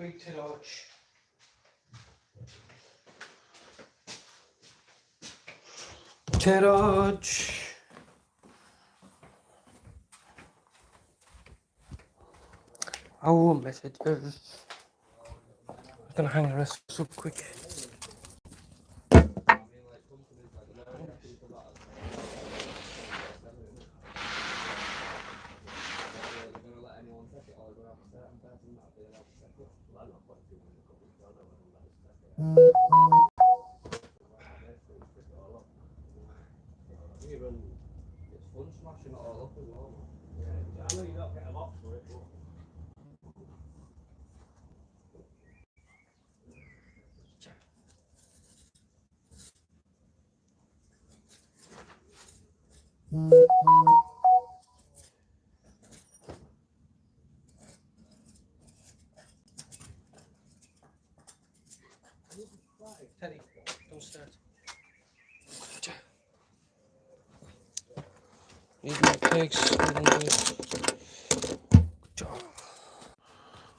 big torch. Torch. Oh, messages. I'm gonna hang the rest up quick. Teddy, don't start. These my pigs.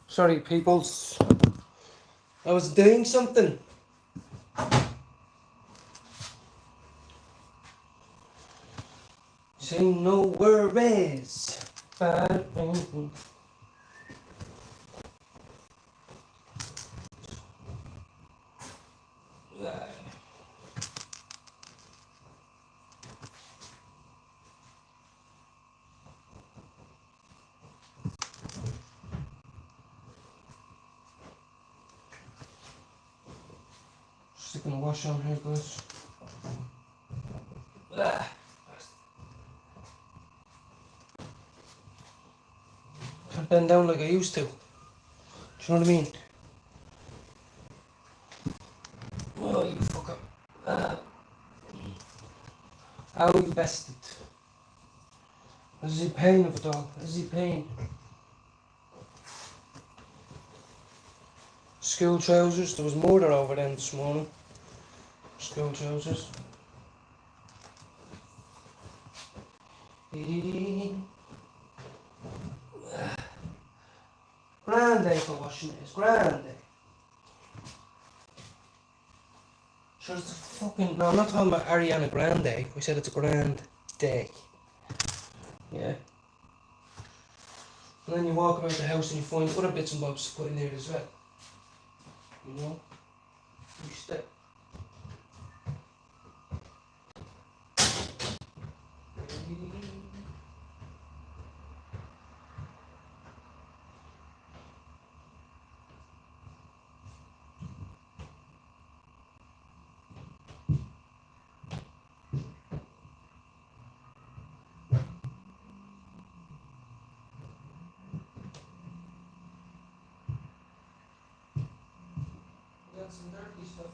Sorry, peoples. I was doing something. Say no worries. Sticking a wash on here, guys. Can't bend down like I used to. Do you know what I mean? Oh, you fucker. How you bested? What is he pain of it all? What is he pain? School trousers. There was murder over them this morning. School trousers. Grand day for washing this. Grand day. Sure, it's a fucking... No, I'm not talking about Ariana Grande. We said it's a grand day. Yeah. And then you walk around the house and you find other bits and bobs to put in there as well. You know? You step. That's some dirty stuff.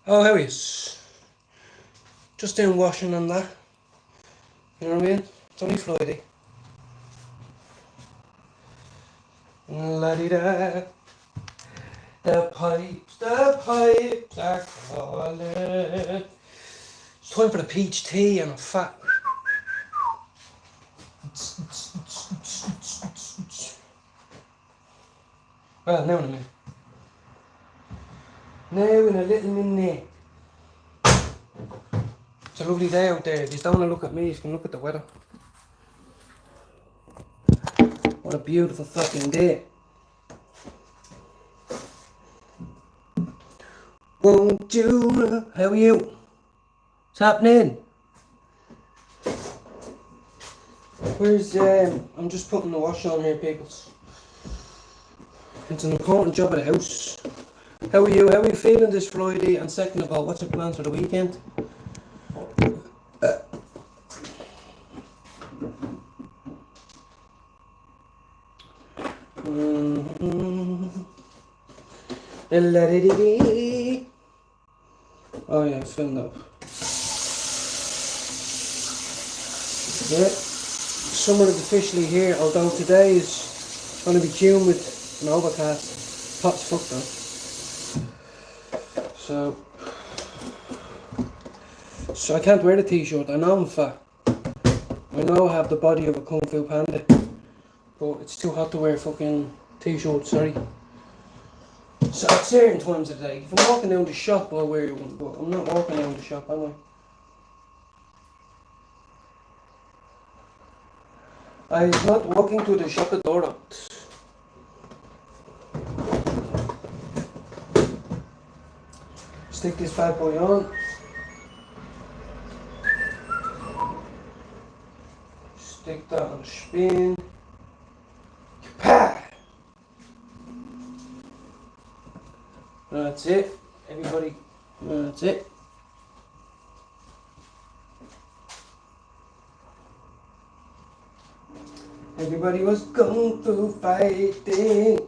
Oh, how is? Just doing washing and that. You know what I mean? It's only Friday. La-di-da. The pipes are calling. It's time for the peach tea and a fat. Well, now in a minute. Now in a little minute. It's a lovely day out there. If you don't want to look at me, you can look at the weather. What a beautiful fucking day. Won't you? How are you? What's happening? Where's I'm just putting the wash on here, people. It's an important job at the house. How are you? How are you feeling this Friday? And second of all, what's your plans for the weekend? Oh yeah, it's filmed up. Yeah, summer is officially here, although today is going to be humid and overcast. Hot as fuck though. So I can't wear the t-shirt. I know I'm fat. I know I have the body of a Kung Fu Panda. But it's too hot to wear fucking t-shirt, sorry. So at certain times of the day, if I'm walking down the shop I'll wear one, but I'm not walking down the shop, am I? I'm not walking to the shop at door. Stick this bad boy on. Stick that on the spin. Pa! That's it. Everybody, that's it. Everybody was kung fu fighting.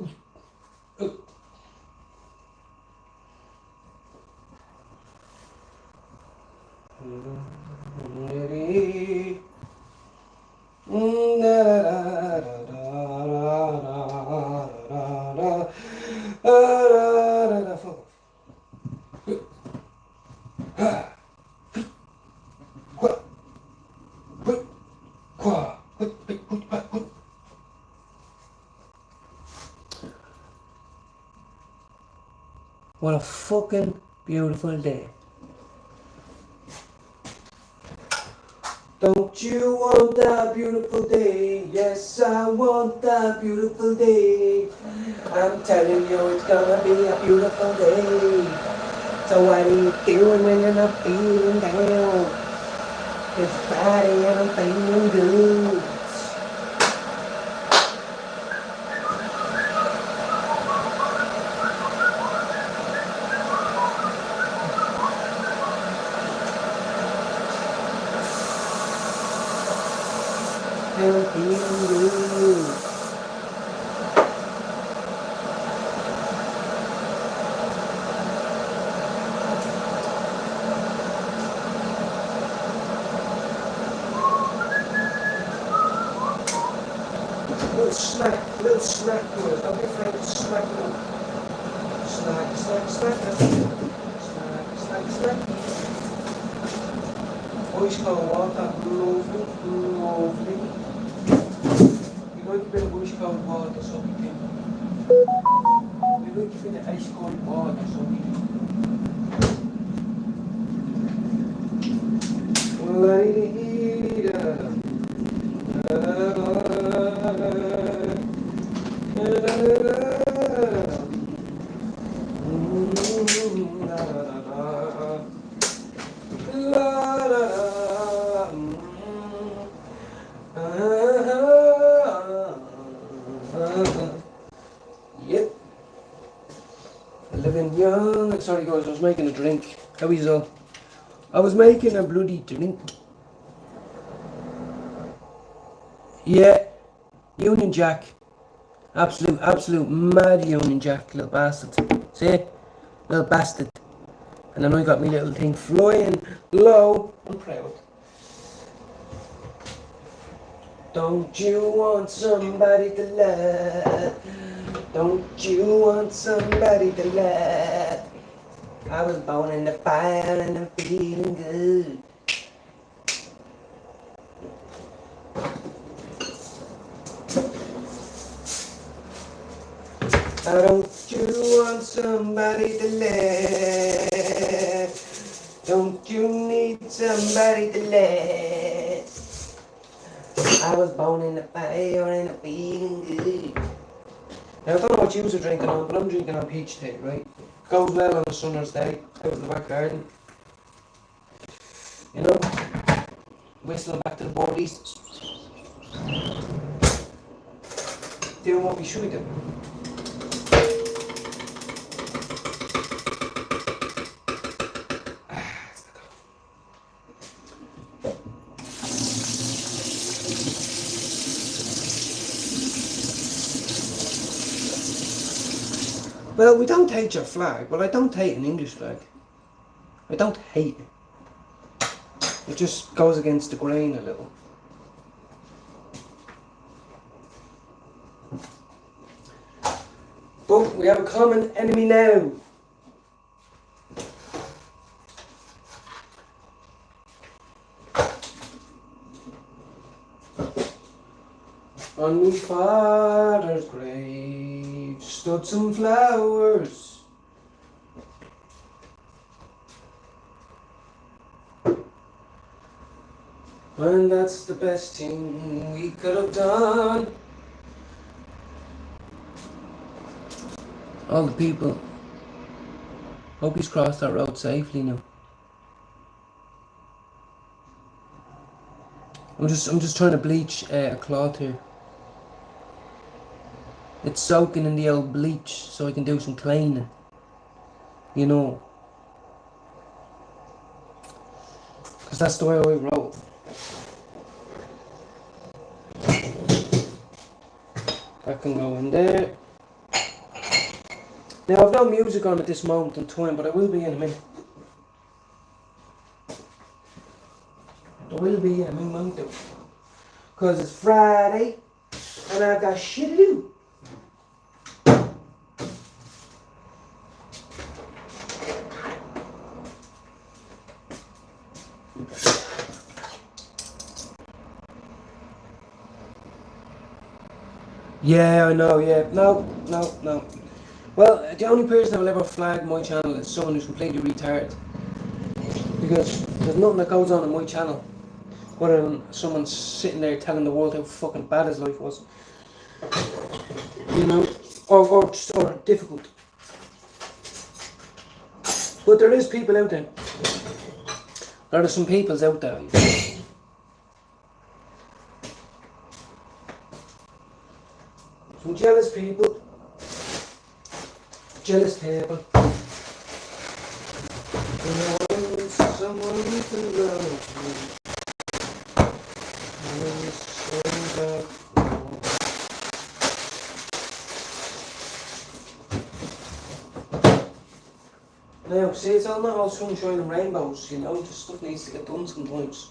What a fucking beautiful day. Don't you want a beautiful day? Yes, I want a beautiful day. I'm telling you it's gonna be a beautiful day. So what are you doing when you're not feeling down? It's Friday and I'm feeling good. I'm feeling good. Little smack to it. Don't be afraid to smack it up. Smack. Smack. Ice cold water, lovely. You like a bit of ice cold water, so we can. We like a bit of ice cold water, so we can. Yep. Living young. Sorry guys, I was making a drink. How is all? I was making a bloody drink. Yeah. Union Jack. Absolute mad Union Jack, little bastard. See? Little bastard. And then I got me little thing flying low. I'm proud. Don't you want somebody to love? Don't you want somebody to love? I was born in the fire and I'm feeling good. Don't you want somebody to love? Don't you need somebody to love? I was born in the fire and I'm feeling good. Now I don't know what you are drinking on, but I'm drinking on peach tea, right? Goes well on a summer's day, out in the back garden. You know? Whistling back to the boardies. Doing what we should be doing. Well, we don't hate your flag, but I don't hate an English flag. I don't hate it. It just goes against the grain a little. But we have a common enemy now. On my father's grave stood some flowers. And that's the best thing we could have done. All the people. Hope he's crossed that road safely now. I'm just trying to bleach a cloth here. It's soaking in the old bleach so I can do some cleaning. You know. Because that's the way I roll. That can go in there. Now I've no music on at this moment in time, but I will be in a minute. I will be in a minute. Because it's Friday and I've got shit to do. Yeah, I know, yeah. No. Well, the only person that will ever flag my channel is someone who's completely retarded. Because there's nothing that goes on in my channel other than someone sitting there telling the world how fucking bad his life was. You know? Or difficult. But there is people out there. There are some peoples out there. Some jealous people. Jealous people. Someone to love me. Now, see, it's all not all sunshine and rainbows, you know, just stuff needs to get done sometimes.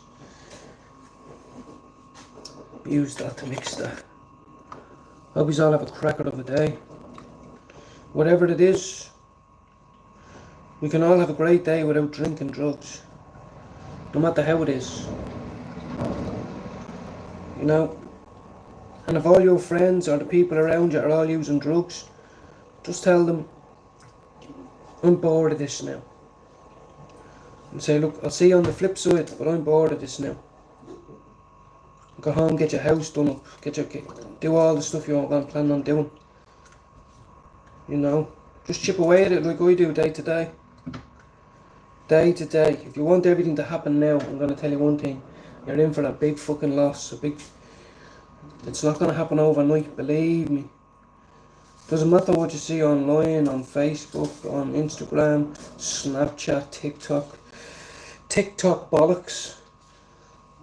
Use that to mix that. Hope you all have a cracker of a day. Whatever it is, we can all have a great day without drinking drugs. No matter how it is. You know? And if all your friends or the people around you are all using drugs, just tell them, I'm bored of this now. And say, look, I'll see you on the flip side, but I'm bored of this now. Go home, get your house done up, do all the stuff you're planning on doing. You know, just chip away at it like I do day to day. Day to day. If you want everything to happen now, I'm going to tell you one thing. You're in for a big fucking loss. It's not going to happen overnight, believe me. Doesn't matter what you see online, on Facebook, on Instagram, Snapchat, TikTok bollocks.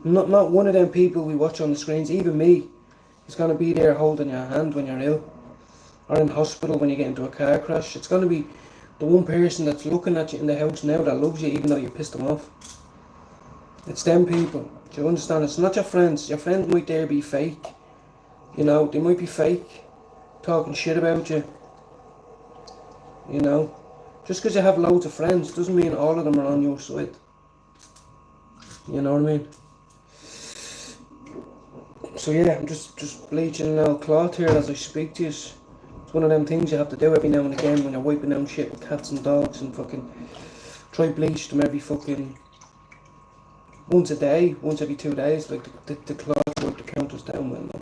Not one of them people we watch on the screens, even me, is going to be there holding your hand when you're ill. Or in hospital when you get into a car crash. It's going to be the one person that's looking at you in the house now that loves you even though you pissed them off. It's them people. Do you understand? It's not your friends. Your friends might there be fake. You know, they might be fake. Talking shit about you. You know. Just because you have loads of friends doesn't mean all of them are on your side. You know what I mean? So yeah, I'm just bleaching a little cloth here as I speak to you. It's one of them things you have to do every now and again when you're wiping down shit with cats and dogs and fucking try bleach them every fucking once a day, once every 2 days, like the cloth wipe the counters down with them.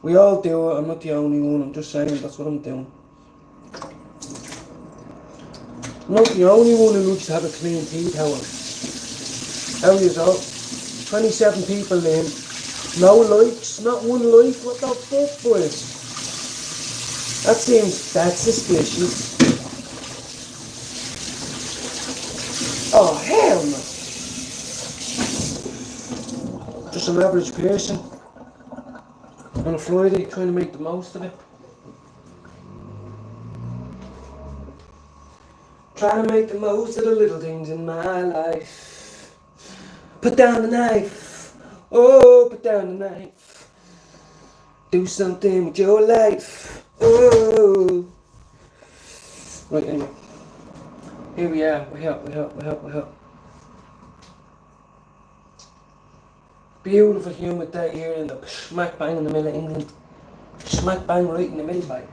We all do it, I'm not the only one, I'm just saying that's what I'm doing. I'm not the only one who likes to have a clean tea towel. How is all? 27 people in, no likes, not one like, what the fuck boys? That's suspicious. Oh hell no. Just an average person on a Friday trying to make the most of it. Trying to make the most of the little things in my life. Put down the knife. Oh, put down the knife. Do something with your life. Oh. Right, anyway. Here we are. We're here. Beautiful humid day here in the smack bang in the middle of England. Smack bang right in the middle, by.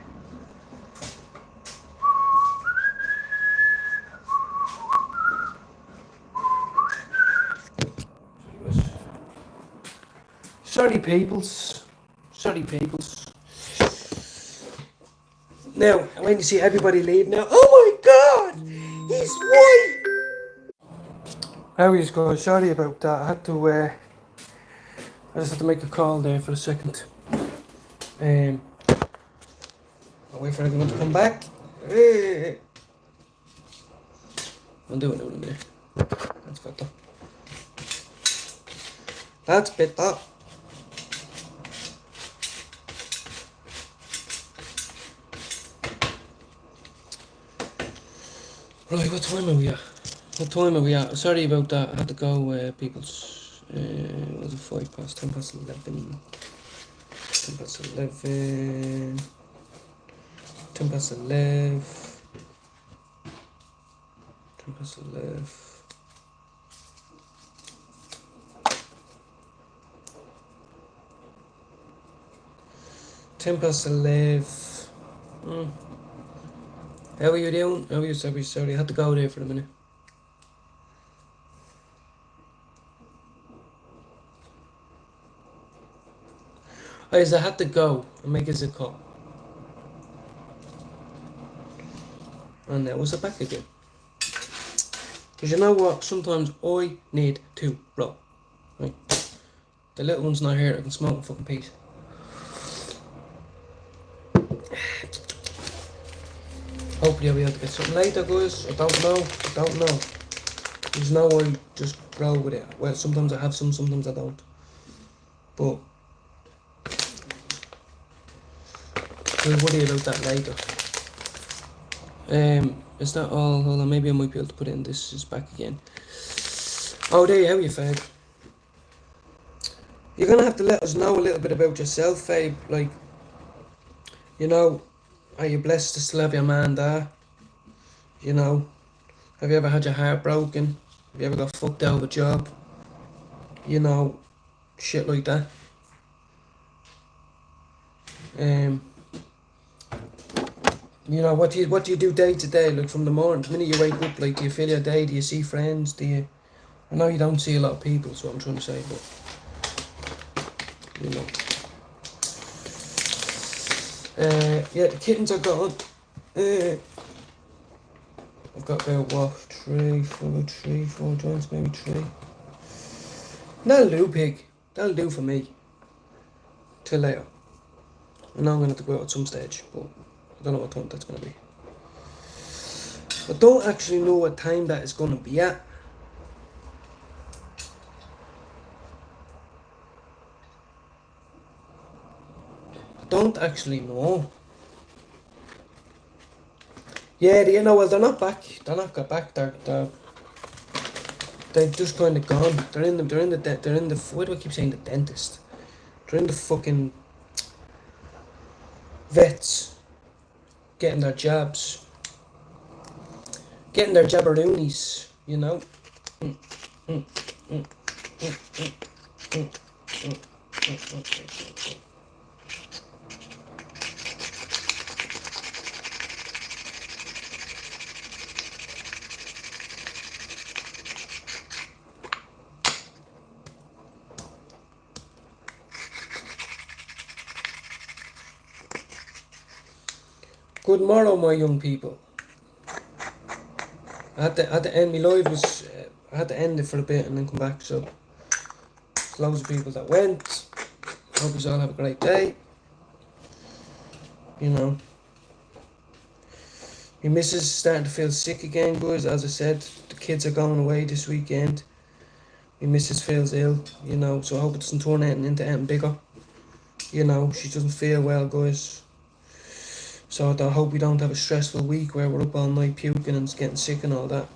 Sorry, peoples. Now, I'm waiting to see everybody leave now. Oh my god! He's white! How are you guys? Sorry about that. I just had to make a call there for a second. I'll wait for everyone to come back. I'll do it in a minute. That's better. That's better. Right, what time are we at? Sorry about that. I had to go, peoples. Was it 5 past, 10 past 11? 10 past 11. 10 past 11. 10 past 11. 10 past 11. How are you doing? How are you? Sorry, I had to go there for a minute. I had to go and make a call. And now was it back again? Because you know what? Sometimes I need to roll. Right? The little one's not here. I can smoke a fucking piece. Hopefully I'll be able to get something later, guys. I don't know. There's no way just roll with it. Well, sometimes I have some, sometimes I don't. But we'll worry about that later. Is that all? Hold on, maybe I might be able to put it in. This is back again. Oh, there you how you, Fabe. You're gonna have to let us know a little bit about yourself, Fabe. Like, you know, are you blessed to still have your man there? You know, have you ever had your heart broken? Have you ever got fucked out of a job? You know, shit like that. You know, what do you do day to day? Like from the morning, the minute you wake up, like do you feel your day? Do you see friends? I know you don't see a lot of people, so I'm trying to say, but you know. Yeah, the kittens are gone. I've got about what, 3, 4 joints, maybe 3. That'll do, pig. That'll do for me. Till later. I know I'm gonna have to go out at some stage, but I don't know what time that's gonna be. I don't actually know what time that is gonna be at. I don't actually know. Yeah, you know, well, they're not back. They're not got back. They've just kind of gone. They're in the. Why do I keep saying the dentist? They're in the fucking vets, getting their jabs, getting their jabberoonies. You know. Good morrow, my young people. I had to end my live was I had to end it for a bit and then come back. So there's loads of people that went. Hope you all have a great day. You know, my missus is starting to feel sick again, guys. As I said, the kids are going away this weekend. My missus feels ill, you know, so I hope it doesn't turn anything into anything bigger. You know, she doesn't feel well, guys. So I hope we don't have a stressful week where we're up all night puking and getting sick and all that.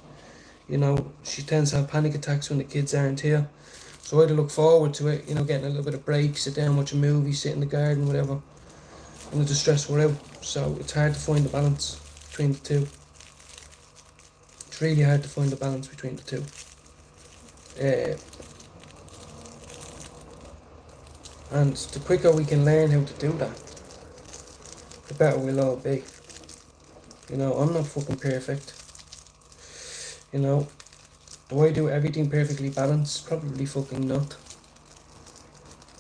You know, she tends to have panic attacks when the kids aren't here. So I'd look forward to it, you know, getting a little bit of break, sit down, watch a movie, sit in the garden, whatever. And the stress we're out. So it's hard to find the balance between the two. It's really hard to find the balance between the two. And the quicker we can learn how to do that, the better we'll all be. You know, I'm not fucking perfect. You know, do I do everything perfectly balanced? Probably fucking not.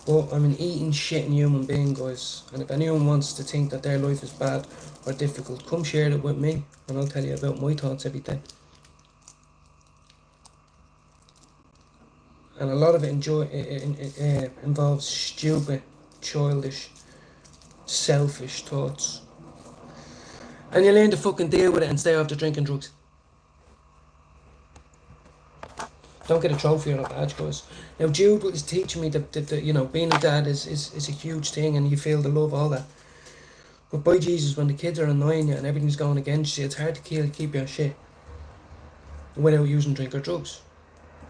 But I'm an eating, shitting human being, guys. And if anyone wants to think that their life is bad or difficult, come share it with me, and I'll tell you about my thoughts every day. And a lot of it involves stupid, childish, selfish thoughts. And you learn to fucking deal with it and stay off the drinking drugs. Don't get a trophy or a badge, guys. Now Jude is teaching me that you know, being a dad is a huge thing, and you feel the love, all that. But by Jesus, when the kids are annoying you and everything's going against you, it's hard to keep your shit without using drink or drugs.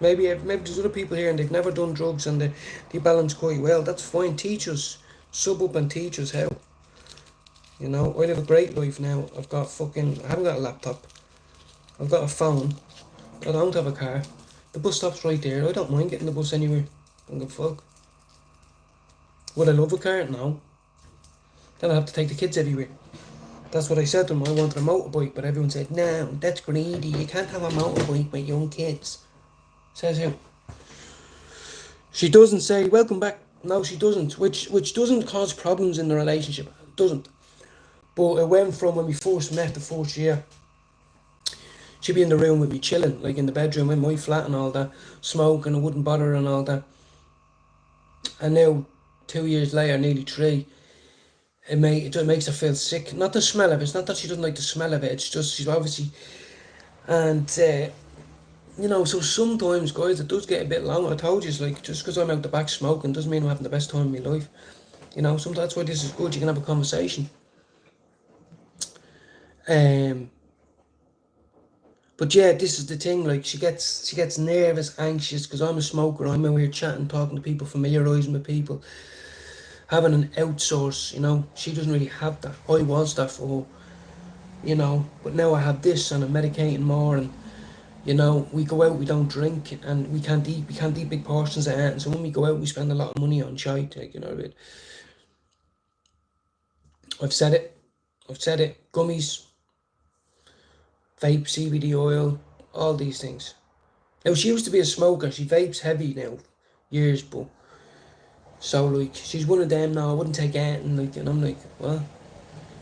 Maybe there's other people here and they've never done drugs and they balance quite well. That's fine. Teach us. Sub up and teach us how. You know, I live a great life now. I haven't got a laptop. I've got a phone. I don't have a car. The bus stop's right there. I don't mind getting the bus anywhere. I don't give a fuck. Would I love a car? No. Then I have to take the kids everywhere. That's what I said to them. I wanted a motorbike, but everyone said, no, that's greedy. You can't have a motorbike with young kids. Says who? She doesn't say, welcome back. No, she doesn't. Which doesn't cause problems in the relationship. It doesn't. But it went from when we first met the first year. She'd be in the room with me chilling, like in the bedroom in my flat and all that, smoking, I wouldn't bother her and all that. And now, 2 years later, nearly 3, it makes her feel sick. Not the smell of it. It's not that she doesn't like the smell of it. It's just she's obviously, and you know. So sometimes, guys, it does get a bit long. I told you, it's like just because I'm out the back smoking doesn't mean I'm having the best time of my life. You know, sometimes that's why this is good. You can have a conversation. But yeah, this is the thing. Like she gets nervous, anxious because I'm a smoker. I'm out here chatting, talking to people, familiarising with people, having an outsource. You know, she doesn't really have that. I was that for her. You know, but now I have this and I'm medicating more, and you know, we go out, we don't drink, and we can't eat big portions of it. And so when we go out, we spend a lot of money on shite. Like, you know what I mean? I've said it. Gummies, vape, CBD oil, all these things. Now she used to be a smoker. She vapes heavy now, years, but so like she's one of them now. I wouldn't take anything, like, and I'm like, well,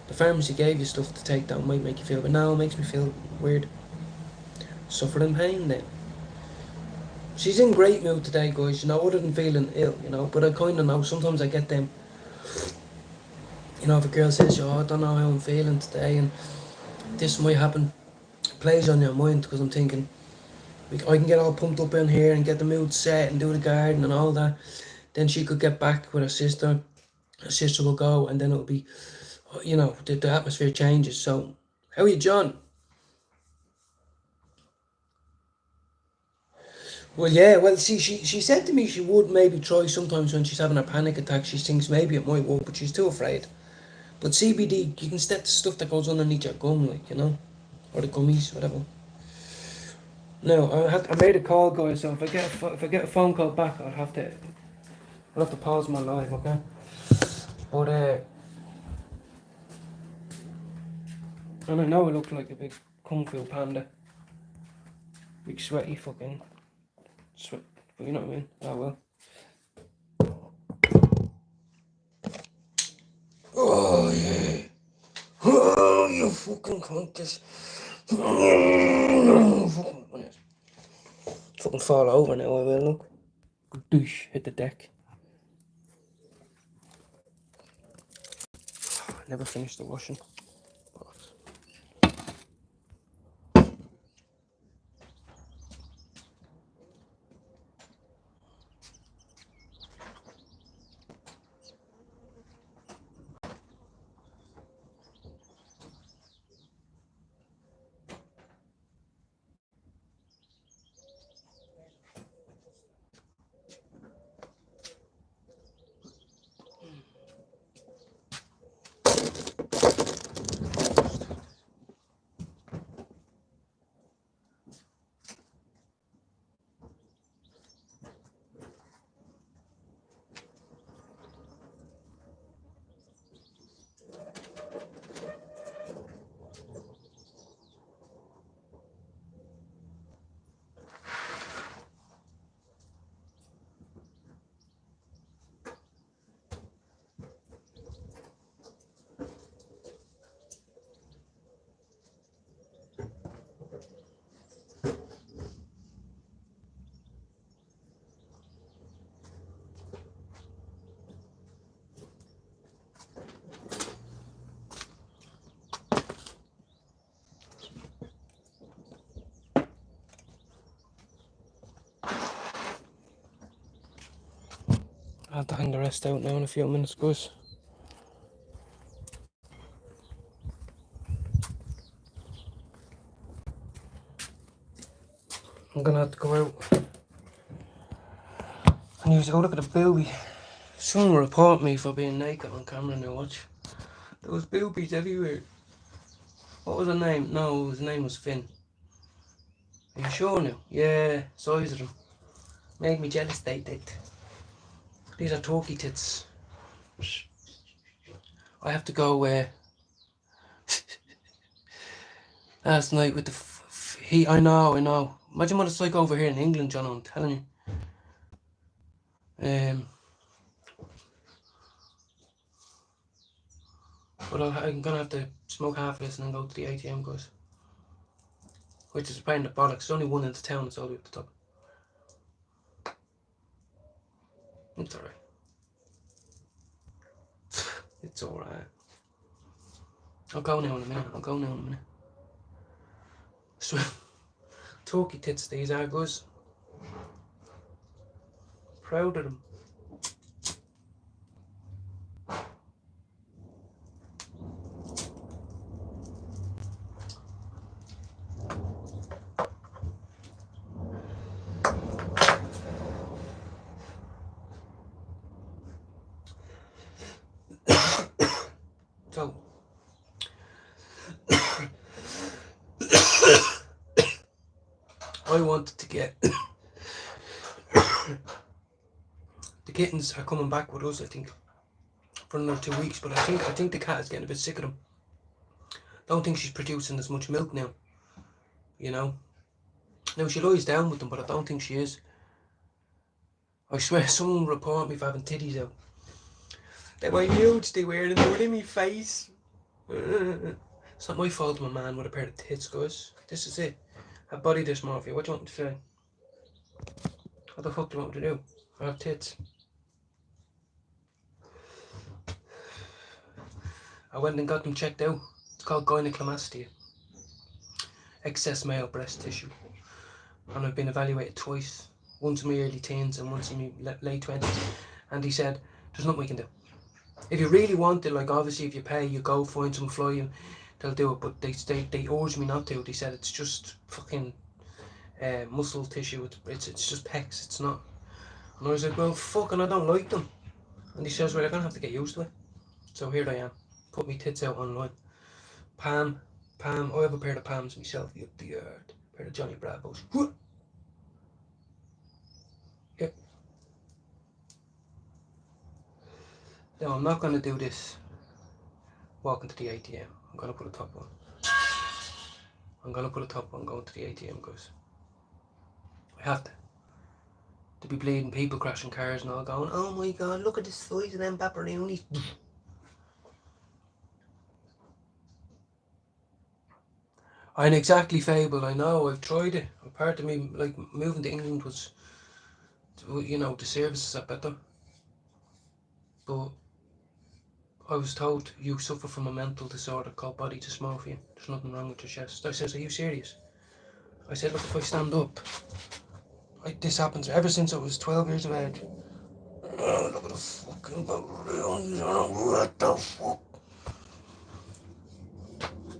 the pharmacy gave you stuff to take that might make you feel, but now it makes me feel weird, suffering pain. Then she's in great mood today, guys. You know, other than feeling ill, you know. But I kind of know sometimes I get them. You know, if a girl says, "Oh, I don't know how I'm feeling today," and this might happen, it plays on your mind because I'm thinking, I can get all pumped up in here and get the mood set and do the garden and all that. Then she could get back with her sister. Her sister will go, and then it'll be, you know, the atmosphere changes. So, how are you, John? Well, yeah. Well, see, she said to me she would maybe try sometimes when she's having a panic attack. She thinks maybe it might work, but she's too afraid. But CBD, you can set the stuff that goes underneath your gum, like, you know, or the gummies, whatever. No, I made a call, guys. So if I get a phone call back, I'll have to pause my live, okay? But and I know I look like a big kung fu panda, big sweaty fucking sweat. But you know what I mean? Oh well. Oh yeah. Oh, you fucking cunt. Fucking fall over now, I will look. Douche, hit the deck. Never finished the washing. I'll have to hang the rest out now in a few minutes, guys. I'm gonna have to go out and use to go look at the booby. Someone will report me for being naked on camera now, watch. There was boobies everywhere. What was her name? No, his name was Finn. Are you sure now? Yeah, size of them. Made me jealous, they did. These are turkey tits. I have to go last night with the heat. I know. Imagine what it's like over here in England, John, I'm telling you. But I'm gonna have to smoke half of this and then go to the ATM, guys. Which is a pain in the bollocks. There's only one in the town, it's all the way at the top. It's alright. It's alright. I'll go now in a minute. So, turkey tits these are, guys. Proud of them. So, I wanted to get the kittens are coming back with us, I think, for another 2 weeks. But I think the cat is getting a bit sick of them. Don't think she's producing as much milk now. You know. Now she lies down with them, but I don't think she is. I swear, someone will report me for having titties out. They were huge. They were, and they were in my face. It's not my fault I'm a man with a pair of tits, guys. This is it. I have body dysmorphia. What do you want me to say? What the fuck do you want me to do? I have tits. I went and got them checked out. It's called gynecomastia. Excess male breast tissue. And I've been evaluated twice. Once in my early teens and once in my late 20s. And he said, there's nothing we can do. If you really want it, like obviously if you pay, you go find some fly and they'll do it. But they urged me not to. They said it's just fucking muscle tissue. It's just pecs. It's not. And I was like, well, fucking I don't like them. And he says, well, you're gonna have to get used to it. So here I am. Put me tits out online. Pam. I have a pair of Pams myself. Up the earth. A pair of Johnny Bravos. Yep. Now I'm not gonna do this walking to the ATM. I'm gonna put a top on. Going to the ATM, guys. I have to be bleeding people crashing cars and all going, oh my god, look at the size of them pepperonis. I ain't exactly fabled, I know, I've tried it. A part of me, like, moving to England was, you know, the services are better. But I was told, you suffer from a mental disorder called body dysmorphia. There's nothing wrong with your chest. I says, are you serious? I said, look, if I stand up, this happens ever since I was 12 years of age. Oh, look at the fucking pepperonis, what the fuck?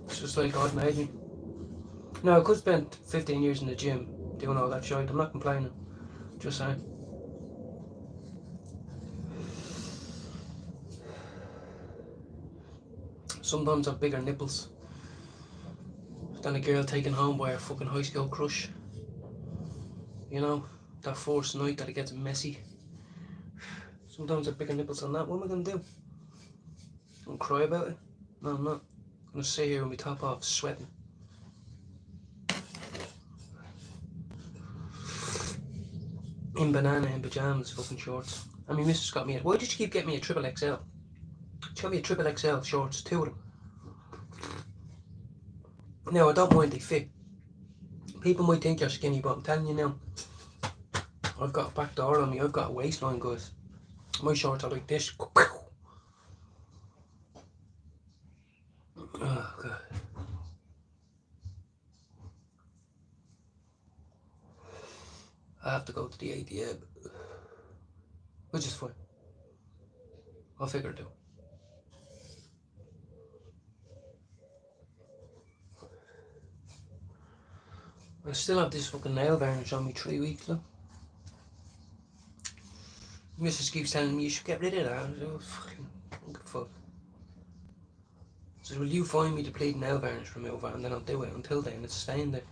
It's just like God made me. No, I could spend 15 years in the gym doing all that shit. I'm not complaining. Just saying. Sometimes I've bigger nipples than a girl taken home by her fucking high school crush. You know, that first night that it gets messy. Sometimes I've bigger nipples than that. What am I going to do? I'm going to cry about it? No, I'm not. I'm going to sit here with my top off, sweating. In banana and pyjamas, fucking shorts. And my missus got me why did you keep getting me a triple XL? She got me a triple XL shorts, 2 of them. Now, I don't mind they fit. People might think you're skinny, but I'm telling you now, I've got a back door on me, I've got a waistline, guys. My shorts are like this. Oh, God. I have to go to the ATM, which is fine. I'll figure it out. I still have this fucking nail varnish on me 3 weeks now. Mrs. keeps telling me you should get rid of that. I was like, fucking, don't give a fuck. So will you find me the bleeding nail varnish remover, and then I'll do it. Until then, it's staying there.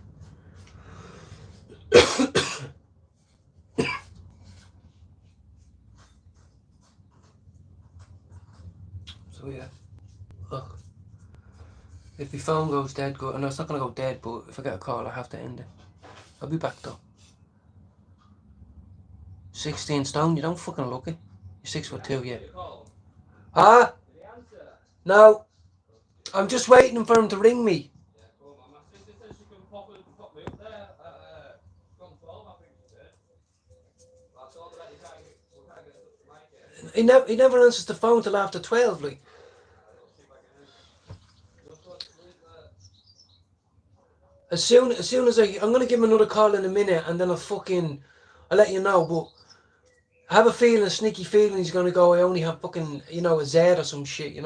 So yeah, look. If my phone goes dead, go. And it's not gonna go dead, but if I get a call, I have to end it. I'll be back though. 16 stone. You don't fucking look it. You're 6'2", yeah. Huh? No. I'm just waiting for him to ring me. He never answers the phone till after 12, like. As soon as I'm gonna give him another call in a minute, and then I'll let you know. But I have a sneaky feeling he's gonna go, I only have fucking, a Z or some shit,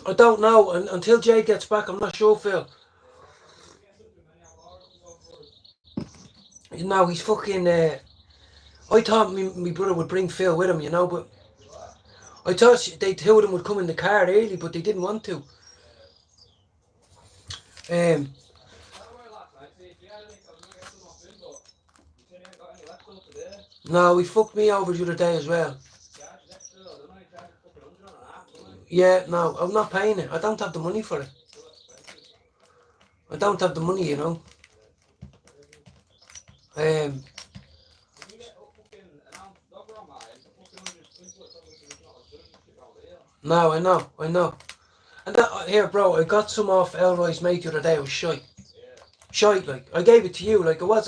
I don't know. Until Jade gets back, I'm not sure, Phil. No, he's fucking. I thought my brother would bring Phil with him, but I thought they two of them would come in the car early, but they didn't want to. No, he fucked me over the other day as well. Yeah, no, I'm not paying it. I don't have the money for it. I don't have the money, No, I know. And that, here, bro, I got some off Elroy's mate the other day. It was shite. Shite, like. I gave it to you, like. It was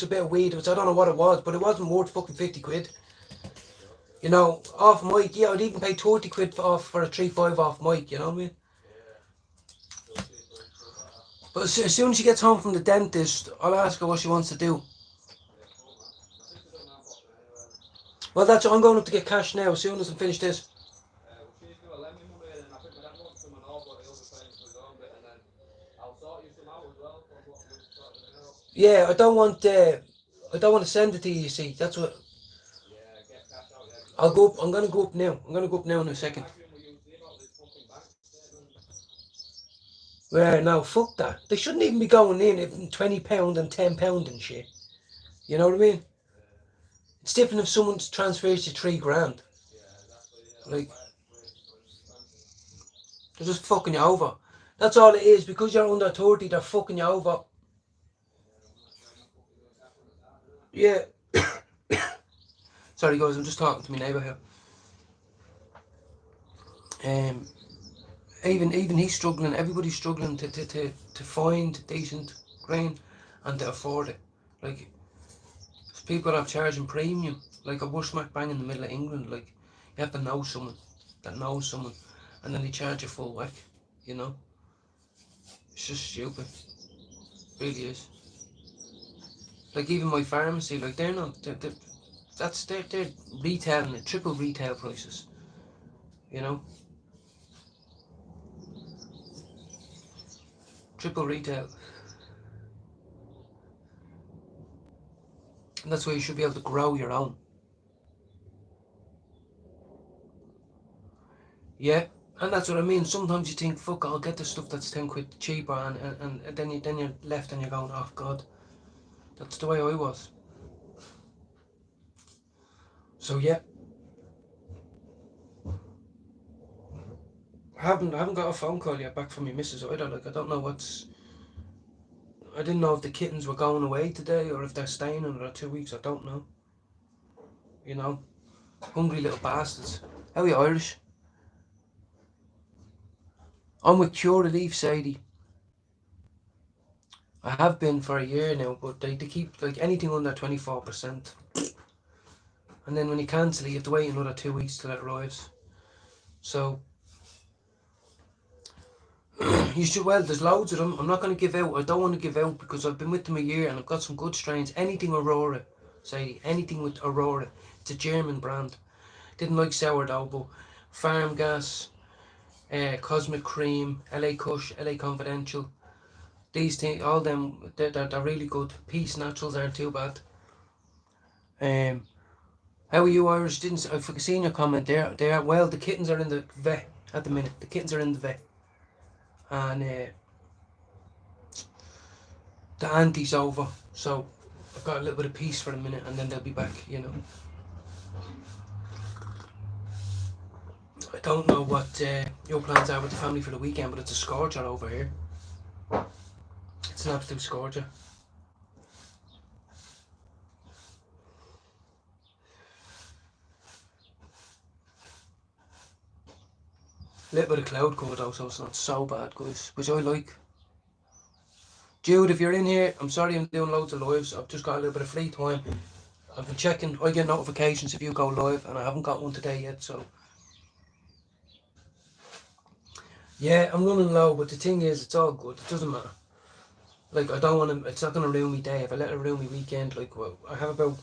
a bit of weed. I don't know what it was, but it wasn't worth fucking 50 quid. Off mic, yeah, I'd even pay 30 quid for a 3.5 off mic, you know what I mean? But as soon as she gets home from the dentist, I'll ask her what she wants to do. Well, that's what I'm going up to get cash now, as soon as I finish this. Yeah, I don't want to send it to you, see. That's what. I'll go up. I'm going to go up now. I'm going to go up now in a second. Yeah, no, fuck that. They shouldn't even be going in at £20 and £10 and shit. You know what I mean? It's different if someone transfers you £3,000. Like, they're just fucking you over. That's all it is. Because you're under 30, they're fucking you over. Yeah. Sorry guys, I'm just talking to my neighbour here. Even he's struggling. Everybody's struggling to find decent grain and to afford it. Like, people are charging premium. Like, we're smack bang in the middle of England. Like, you have to know someone that knows someone, and then they charge you full whack. It's just stupid. It really is. Like, even my pharmacy, like, they're not. They're retailing at triple retail prices. Triple retail. And that's why you should be able to grow your own. Yeah, and that's what I mean. Sometimes you think, fuck, I'll get the stuff that's 10 quid cheaper, and then you're left and you're going, oh God. That's the way I was. So yeah. I haven't got a phone call yet back from my missus either. Like, I don't know I didn't know if the kittens were going away today or if they're staying another 2 weeks. I don't know. Hungry little bastards. How are you Irish? I'm with Cure Relief, Sadie. I have been for a year now, but they keep, like, anything under 24%. And then when you cancel it, you have to wait another 2 weeks till it arrives. So, there's loads of them. I'm not going to give out. I don't want to give out because I've been with them a year and I've got some good strains. Anything Aurora, Sadie. Anything with Aurora. It's a German brand. Didn't like sourdough, but Farm Gas, Cosmic Cream, LA Kush, LA Confidential. These things, all them, they're really good. Peace Naturals aren't too bad. How are you, Irish? I've seen your comment there. They are well. The kittens are in the vet at the minute. The kittens are in the vet, and the auntie's over. So I've got a little bit of peace for a minute, and then they'll be back. You know. I don't know what your plans are with the family for the weekend, but it's a scorcher over here. It's an absolute scorcher. A little bit of cloud cover though, so it's not so bad, guys, which I like. Jude, if you're in here, I'm sorry I'm doing loads of lives. I've just got a little bit of free time. I've been checking. I get notifications if you go live, and I haven't got one today yet, so. Yeah, I'm running low, but the thing is, it's all good. It doesn't matter. Like, I don't want to, it's not going to ruin my day. If I let it ruin my weekend, like, well, I have about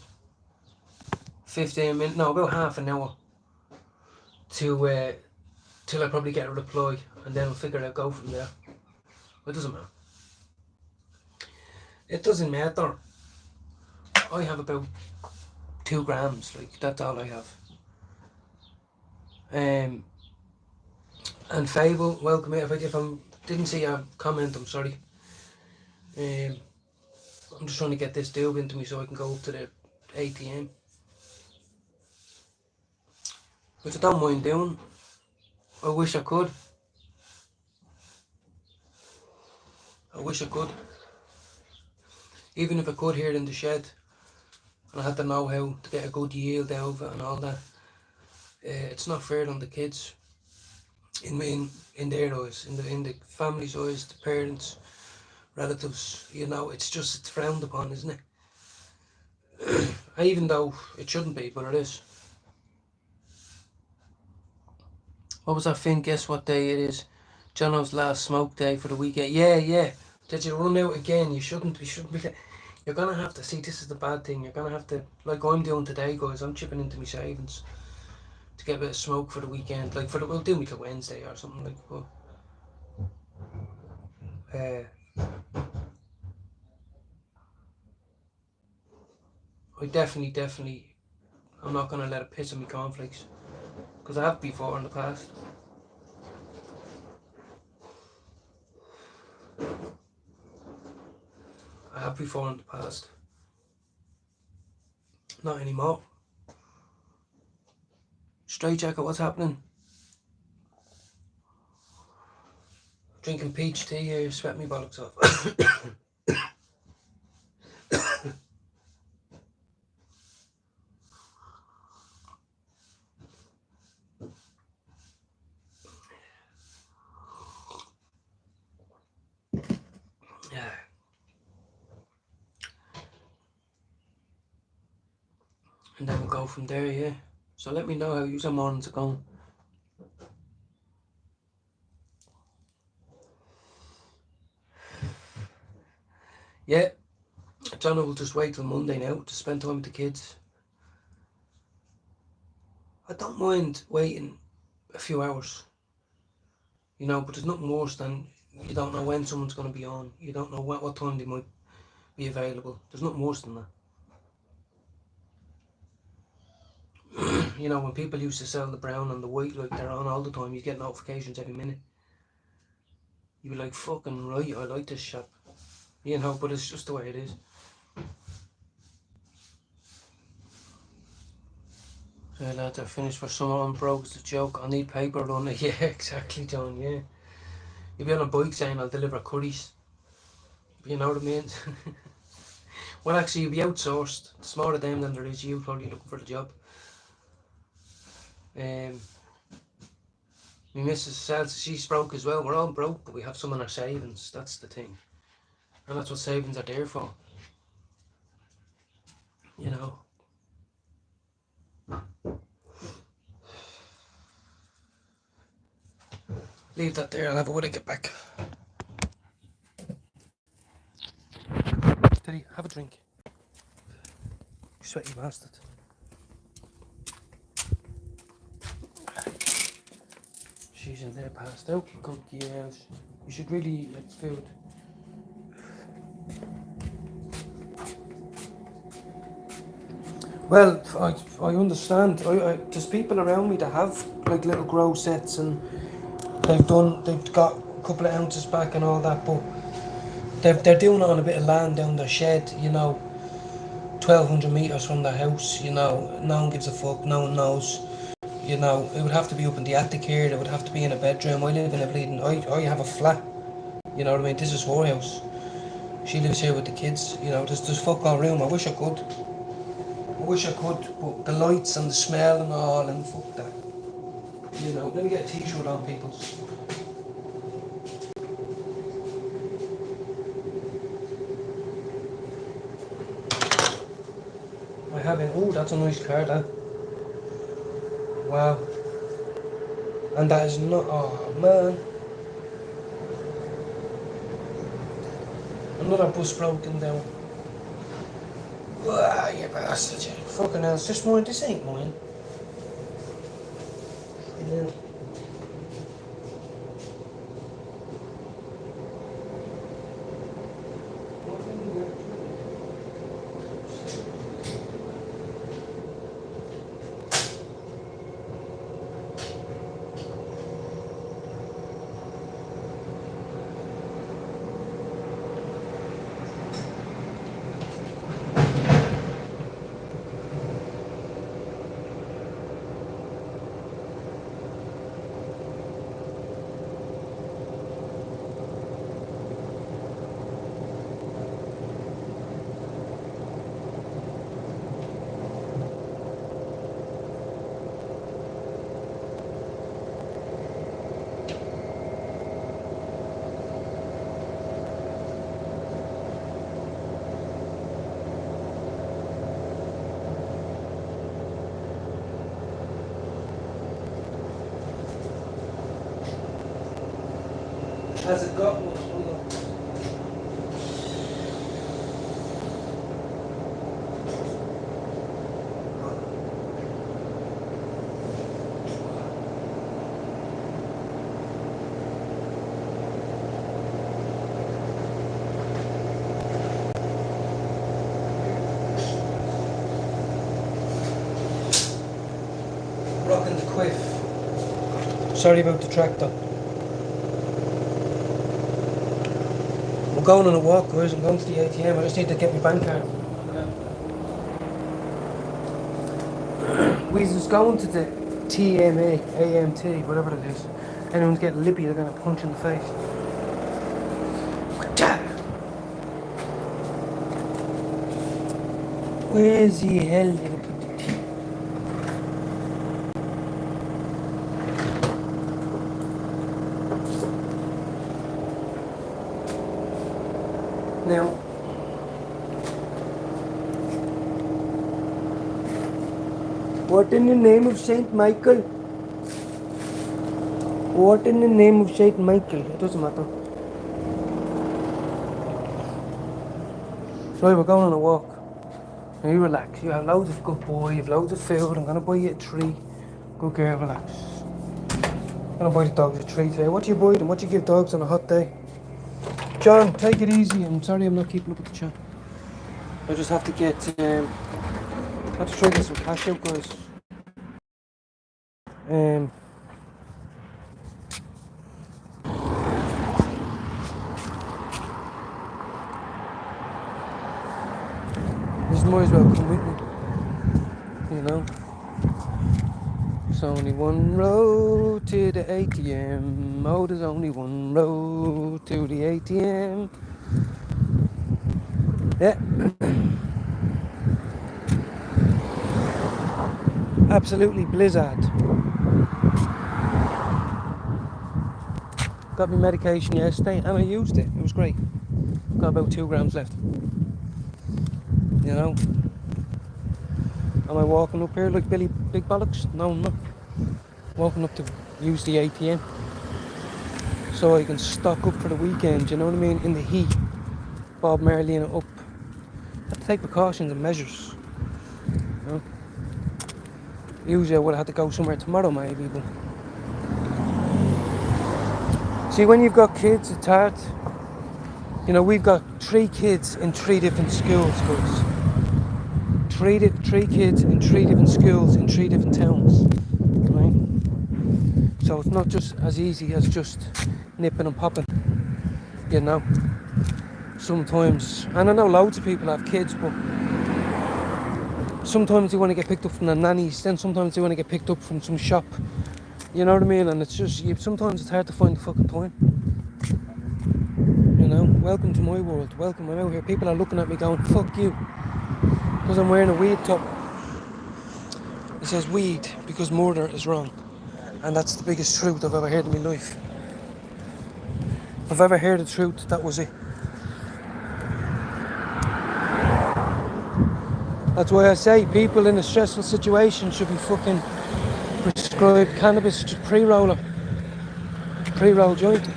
15 minutes, no, about half an hour to, till I probably get a reply, and then we'll figure out, go from there. It doesn't matter. It doesn't matter. I have about 2 grams, like, that's all I have. And Fable, welcome. If I didn't see a comment, I'm sorry. I'm just trying to get this doob into me so I can go up to the ATM, which I don't mind doing. I wish I could. I wish I could. Even if I could here in the shed, and I had to know how to get a good yield out of it and all that, it's not fair on the kids. In their eyes, in the family's eyes, the parents, relatives, you know, it's frowned upon, isn't it? Even though it shouldn't be, but it is. What was that, Finn? Guess what day it is? Jono's last smoke day for the weekend. Yeah. Did you run out again? You shouldn't be. You're gonna have to see. This is the bad thing. You're gonna have to, like I'm doing today, guys. I'm chipping into my savings to get a bit of smoke for the weekend. Like we'll do me till Wednesday or something like. But I definitely, I'm not gonna let it piss on my cornflakes, because I have before in the past. Not anymore. Straight jacket, what's happening? Drinking peach tea here, sweat me bollocks off. Yeah. And then we'll go from there, yeah. So let me know how your mornings are going. Yeah, John will just wait till Monday now to spend time with the kids. I don't mind waiting a few hours, you know, but there's nothing worse than you don't know when someone's going to be on. You don't know what time they might be available. There's nothing worse than that. You know, when people used to sell the brown and the white, like they're on all the time, you get notifications every minute. You'd be like, fucking right, I like this shop. You know, but it's just the way it is. So lads, I finished for summer. I'm broke, it's a joke. I need paper runner. Yeah, exactly, John, yeah. You'll be on a bike saying I'll deliver curries. You know what I mean? Well, actually, you'll be outsourced. There's more of them than there is you probably looking for the job. My missus says she's broke as well. We're all broke, but we have some in our savings. That's the thing. And that's what savings are there for. You know. Leave that there, I'll have it when I get back. Teddy, have a drink. Sweaty bastard. She's in there passed out. Good girl. You should really eat like food. Well, I understand. There's people around me that have like little grow sets and they've got a couple of ounces back and all that, but they're doing it on a bit of land down their shed, 1,200 metres from their house, no one gives a fuck, no one knows. It would have to be up in the attic here, it would have to be in a bedroom. I live in a bleeding, I have a flat, you know what I mean? This is her house. She lives here with the kids, there's fuck all room. I wish I could, but the lights and the smell and all, and fuck that. Let me get a t-shirt on, people. I have it. Oh, that's a nice car, that. Wow. And that is not. Oh, man. Another bus broken down. Ah, you bastard. Fucking hell, it's just mine. This ain't mine. Yeah. Has it got one? Rocking the quiff. Sorry about the tractor. I'm going on a walk, guys. I'm going to the ATM. I just need to get my bank card. We're just going to the TMA, AMT, whatever it is. Anyone's getting lippy, they're going to punch in the face. Where's the hell did I put the tea? Now, what in the name of Saint Michael? What in the name of Saint Michael? It doesn't matter. So we're going on a walk. Now you relax. You have loads of good boy. You have loads of food. I'm gonna buy you a treat. Good girl, relax. I'm gonna buy the dogs a treat today. What do you buy them? What do you give dogs on a hot day? John, take it easy. I'm sorry I'm not keeping up with the chat. I just have to get, I have to try to get some cash out, guys. You might as well come with me, There's only one road to the ATM. Oh, there's only one road to the ATM. Yeah. Absolutely blizzard. Got my medication yesterday and I used it. It was great. Got about 2 grams left. Am I walking up here like Billy Big Bollocks? No, I'm not. Walking up to use the ATM so I can stock up for the weekend, you know what I mean? In the heat. Bob Marley and up. Have to take precautions and measures. You know? Usually I would have had to go somewhere tomorrow maybe, but see, when you've got kids, it's hard. You know, we've got 3 kids in 3 different schools, guys. Three kids in 3 different schools in 3 different towns. Right? So it's not just as easy as just nipping and popping. You know. Sometimes, and I know loads of people have kids, but sometimes they want to get picked up from their nannies, then sometimes they want to get picked up from some shop. You know what I mean? And it's just, sometimes it's hard to find the fucking time. You know, welcome to my world. Welcome, I'm out here. People are looking at me going, fuck you. Because I'm wearing a weed top. It says weed because murder is wrong. And that's the biggest truth I've ever heard in my life. If I've ever heard the truth, that was it. That's why I say people in a stressful situation should be fucking prescribed cannabis pre-roll joint.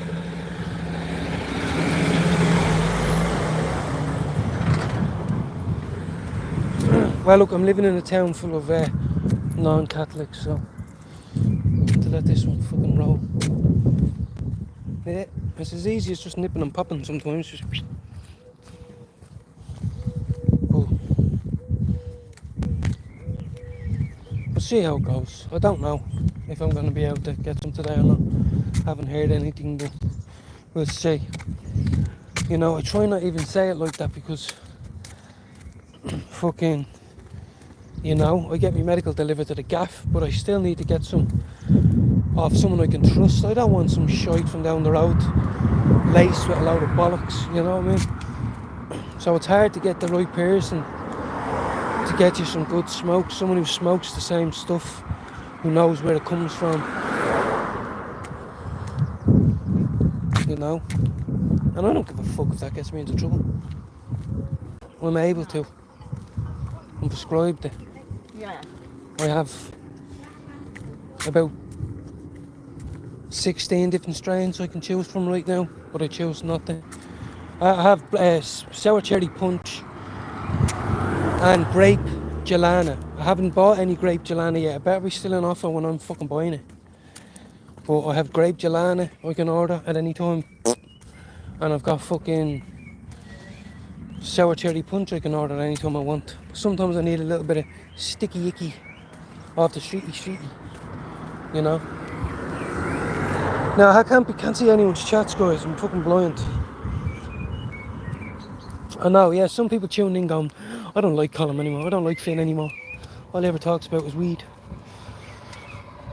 Well, look, I'm living in a town full of non-Catholics, so to let this one fucking roll. Yeah, it's as easy as just nipping and popping sometimes. Just we'll see how it goes. I don't know if I'm going to be able to get some today or not. Haven't heard anything, but we'll see. You know, I try not even say it like that because fucking, you know, I get my medical delivered to the gaff, but I still need to get some off someone I can trust. I don't want some shite from down the road laced with a load of bollocks, you know what I mean? So it's hard to get the right person to get you some good smoke, someone who smokes the same stuff, who knows where it comes from, you know? And I don't give a fuck if that gets me into trouble. I'm able to. I'm prescribed it. Yeah. I have about 16 different strains I can choose from right now, but I choose not to. I have sour cherry punch and grape gelana. I haven't bought any grape gelana yet. I bet we're still on offer when I'm fucking buying it. But I have grape gelana I can order at any time. And I've got fucking sour cherry punch I can order at any time I want. Sometimes I need a little bit of sticky icky off the streety, you know. Now I can't see anyone's chats, guys. I'm fucking blind. I know, yeah, some people tune in going, I don't like Colin anymore, I don't like Finn anymore. All he ever talks about is weed.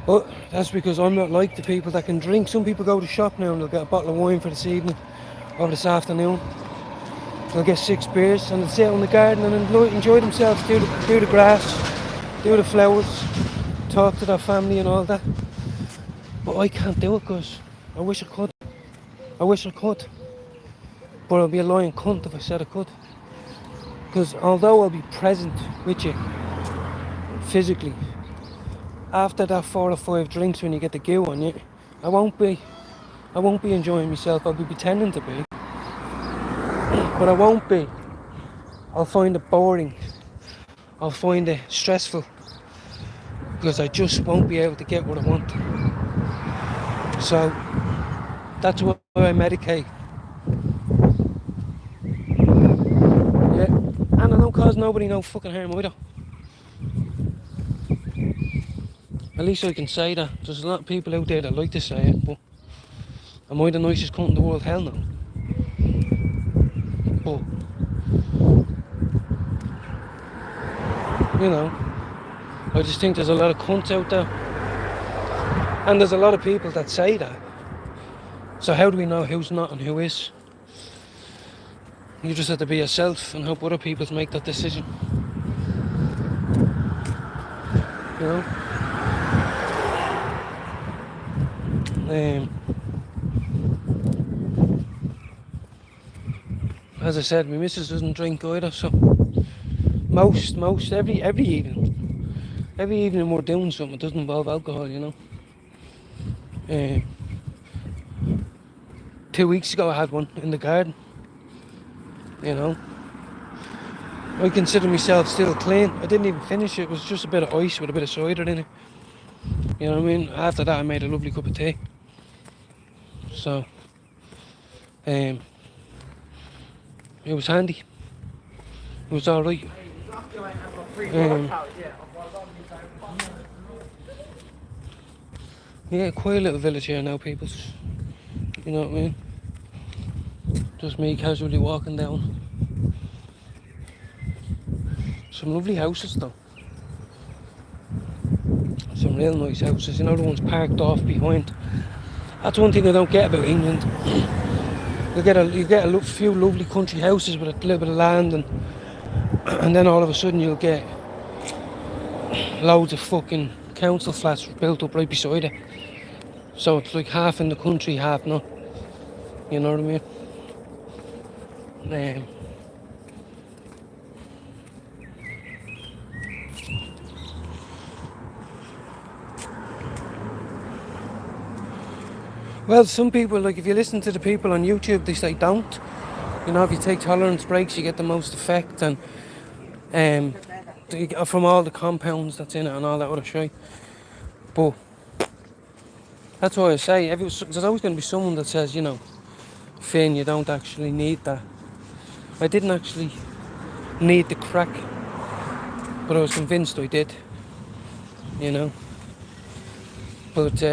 But that's because I'm not like the people that can drink. Some people go to the shop now and they'll get a bottle of wine for this evening or this afternoon. They'll get 6 beers and they'll sit out in the garden and enjoy themselves, do the grass, do the flowers, talk to their family and all that. But I can't do it, because I wish I could. But I'll be a lying cunt if I said I could. Because although I'll be present with you physically, after that 4 or 5 drinks when you get the goo on you, I won't be enjoying myself. I'll be pretending to be, but I won't be. I'll find it boring. I'll find it stressful because I just won't be able to get what I want. So that's why I medicate. Yeah, and I don't cause nobody no fucking harm either. At least I can say that. There's a lot of people out there that like to say it, but am I the nicest cunt in the world? Hell no. But you know, I just think there's a lot of cunts out there, and there's a lot of people that say that. So how do we know who's not and who is? You just have to be yourself and hope other people make that decision. You know? As I said, my missus doesn't drink either, so every evening we're doing something that doesn't involve alcohol, you know. 2 weeks ago I had one in the garden, you know. I consider myself still clean. I didn't even finish it. It was just a bit of ice with a bit of cider in it. You know what I mean? After that, I made a lovely cup of tea. So, um, it was handy. It was alright. Um, yeah, quite a little village here now, peoples. You know what I mean? Just me casually walking down. Some lovely houses though. Some real nice houses. You know, the ones parked off behind. That's one thing I don't get about England. You get a few lovely country houses with a little bit of land, and then all of a sudden you'll get loads of fucking council flats built up right beside it. So it's like half in the country, half not. You know what I mean? Well, some people, like if you listen to the people on YouTube, they say don't. You know, if you take tolerance breaks, you get the most effect, and from all the compounds that's in it and all that other shit. But that's why I say, there's always going to be someone that says, you know, Finn, you don't actually need that. I didn't actually need the crack, but I was convinced I did. You know, but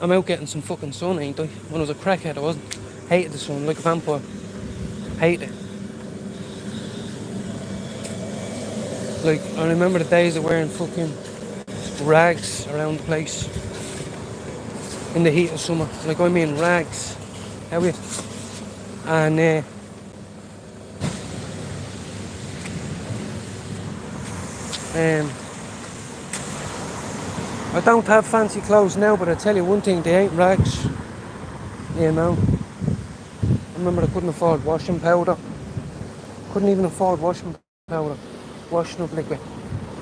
I'm out getting some fucking sun, ain't I? When I was a crackhead, I wasn't. Hated the sun like a vampire. Hate it. Like, I remember the days of wearing fucking rags around the place in the heat of summer. Like, I mean rags. How you? And I don't have fancy clothes now, but I tell you one thing, they ain't rags. You know. I remember I couldn't afford washing powder. Couldn't even afford washing powder. Washing up liquid.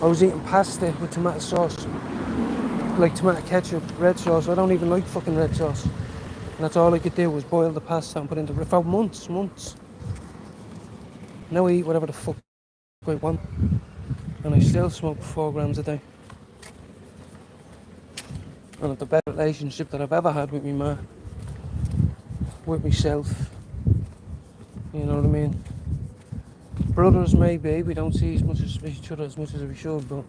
I was eating pasta with tomato sauce. Like tomato ketchup, red sauce. I don't even like fucking red sauce. And that's all I could do was boil the pasta and put it into for months. Now I eat whatever the fuck I want. And I still smoke 4 grams a day. And it's the best relationship that I've ever had with me ma. With myself. You know what I mean? Brothers maybe, we don't see as much as each other as much as we should, but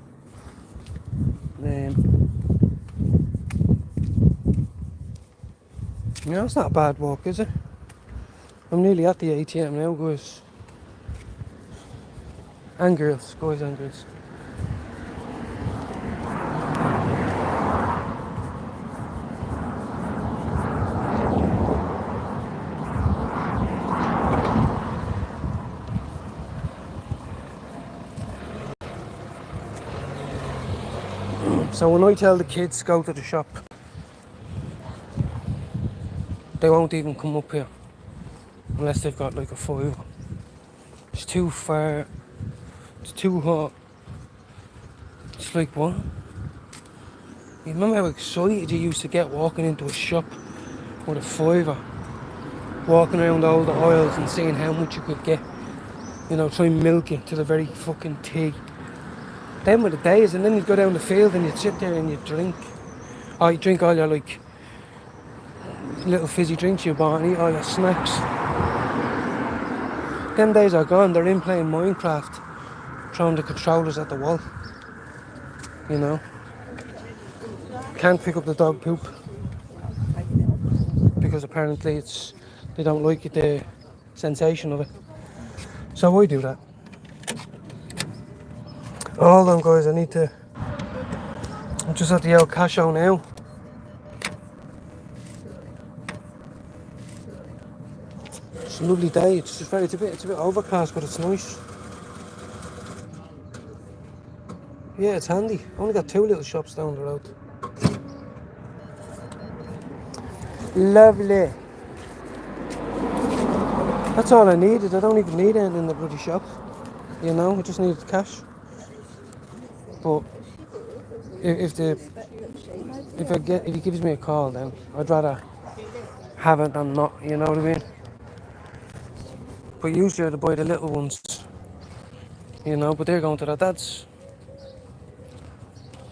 you know, it's not a bad walk, is it? I'm nearly at the ATM now, guys. And girls, guys and girls. So when I tell the kids go to the shop, they won't even come up here unless they've got like a 5. It's too far. It's too hot. It's like, what? You remember how excited you used to get walking into a shop with a 5, walking around all the aisles and seeing how much you could get. You know, try and milk it to the very fucking tea. Them were the days, and then you'd go down the field and you'd sit there and you'd drink. Or you'd drink all your like little fizzy drinks you bought and eat all your snacks. Them days are gone. They're in playing Minecraft, throwing the controllers at the wall. You know. Can't pick up the dog poop because apparently they don't like it, the sensation of it. So I do that. Hold on, guys. I'm just at the El Cacho now. It's a lovely day. It's a bit overcast, but it's nice. Yeah, it's handy. Only got 2 little shops down the road. Lovely. That's all I needed. I don't even need anything in the bloody shop. You know, I just needed cash. But if he gives me a call, then I'd rather have it than not. You know what I mean? But usually I'd buy the little ones, you know, but they're going to their dads.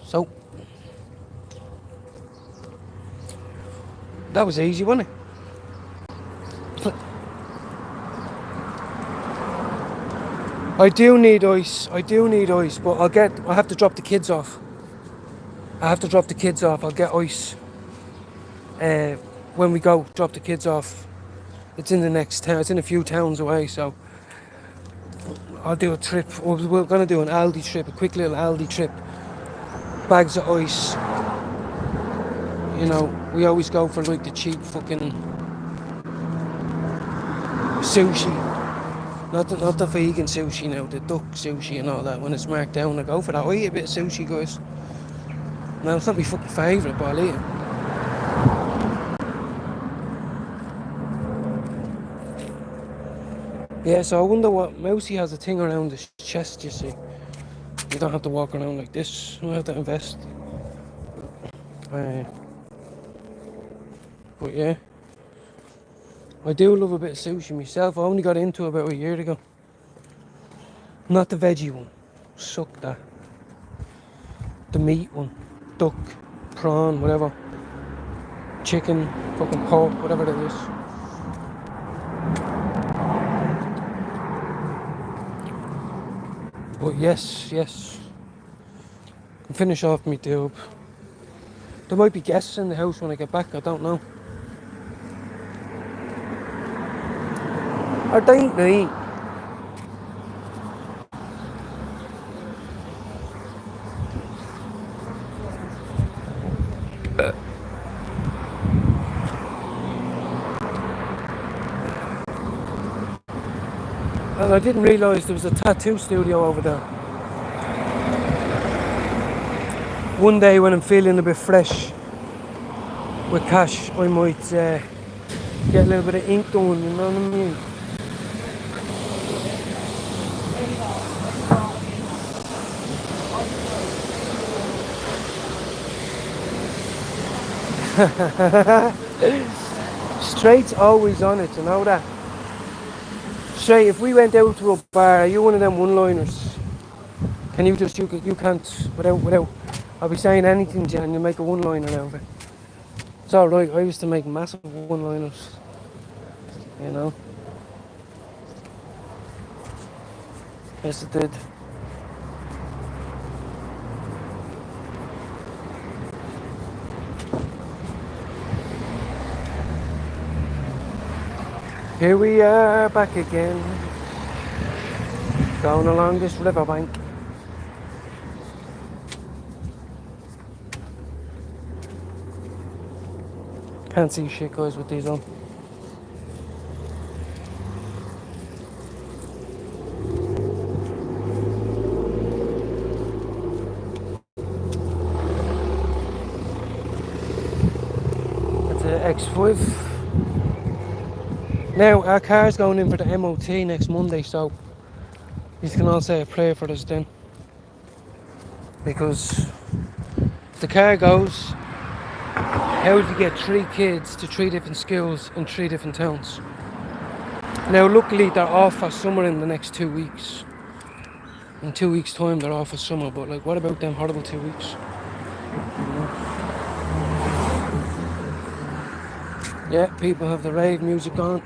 So, that was easy, wasn't it? I do need ice, but I'll have to drop the kids off. I'll get ice when we go drop the kids off. It's in the next town, it's in a few towns away, so I'll do a trip. We're going to do an Aldi trip, a quick little Aldi trip. Bags of ice. You know, we always go for like the cheap fucking sushi. Not the vegan sushi now, the duck sushi and all that. When it's marked down, I go for that. I eat a bit of sushi, guys. Now, it's not my fucking favourite, but I'll eat it. Yeah, so I wonder what Mousy has a thing around his chest, you see. You don't have to walk around like this. You have to invest. But yeah, I do love a bit of sushi myself. I only got into it about a year ago. Not the veggie one. Suck that. The meat one. Duck, prawn, whatever. Chicken, fucking pork, whatever it is. But yes. Can finish off my tube. There might be guests in the house when I get back, I don't know. I don't know. And I didn't realise there was a tattoo studio over there. One day when I'm feeling a bit fresh with cash, I might get a little bit of ink going, you know what I mean? Straight's always on it, you know that? Straight, if we went out to a bar, are you one of them one-liners? Can you just, you can't, without, I'll be saying anything to you and you make a one-liner out of it. It's alright, I used to make massive one-liners, you know? Yes, it did. Here we are back again, going along this riverbank. Can't see shit, guys, with these on. That's an X5. Now, our car's going in for the MOT next Monday, so you can all say a prayer for us then. Because if the car goes, how would you get 3 kids to 3 different schools in 3 different towns? Now, luckily, they're off for summer in the next 2 weeks. In 2 weeks' time, they're off for summer, but like, what about them horrible 2 weeks? Yeah, people have the rave music on.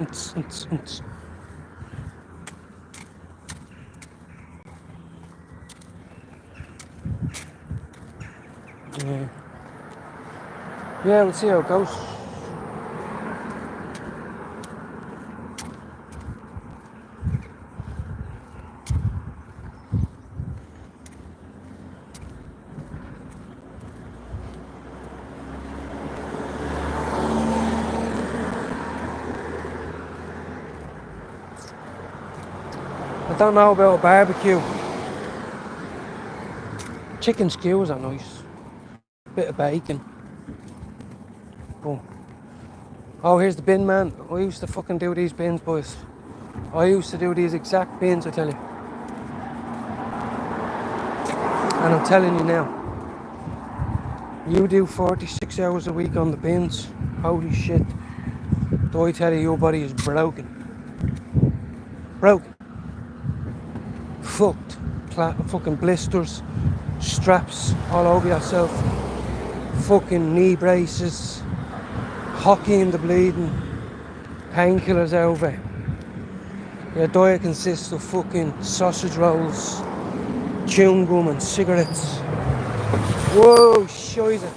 Yeah, we'll see how it goes. I don't know about a barbecue. Chicken skewers are nice. Bit of bacon. Boom. Oh, here's the bin man. I used to fucking do these bins, boys. I used to do these exact bins, I tell you. And I'm telling you now, you do 46 hours a week on the bins. Holy shit. Do I tell you, your body is broken. broke, fucked, fucking blisters, straps all over yourself, fucking knee braces, hockey in the bleeding, painkillers over. Your diet consists of fucking sausage rolls, chewing gum and cigarettes. Whoa, shiza.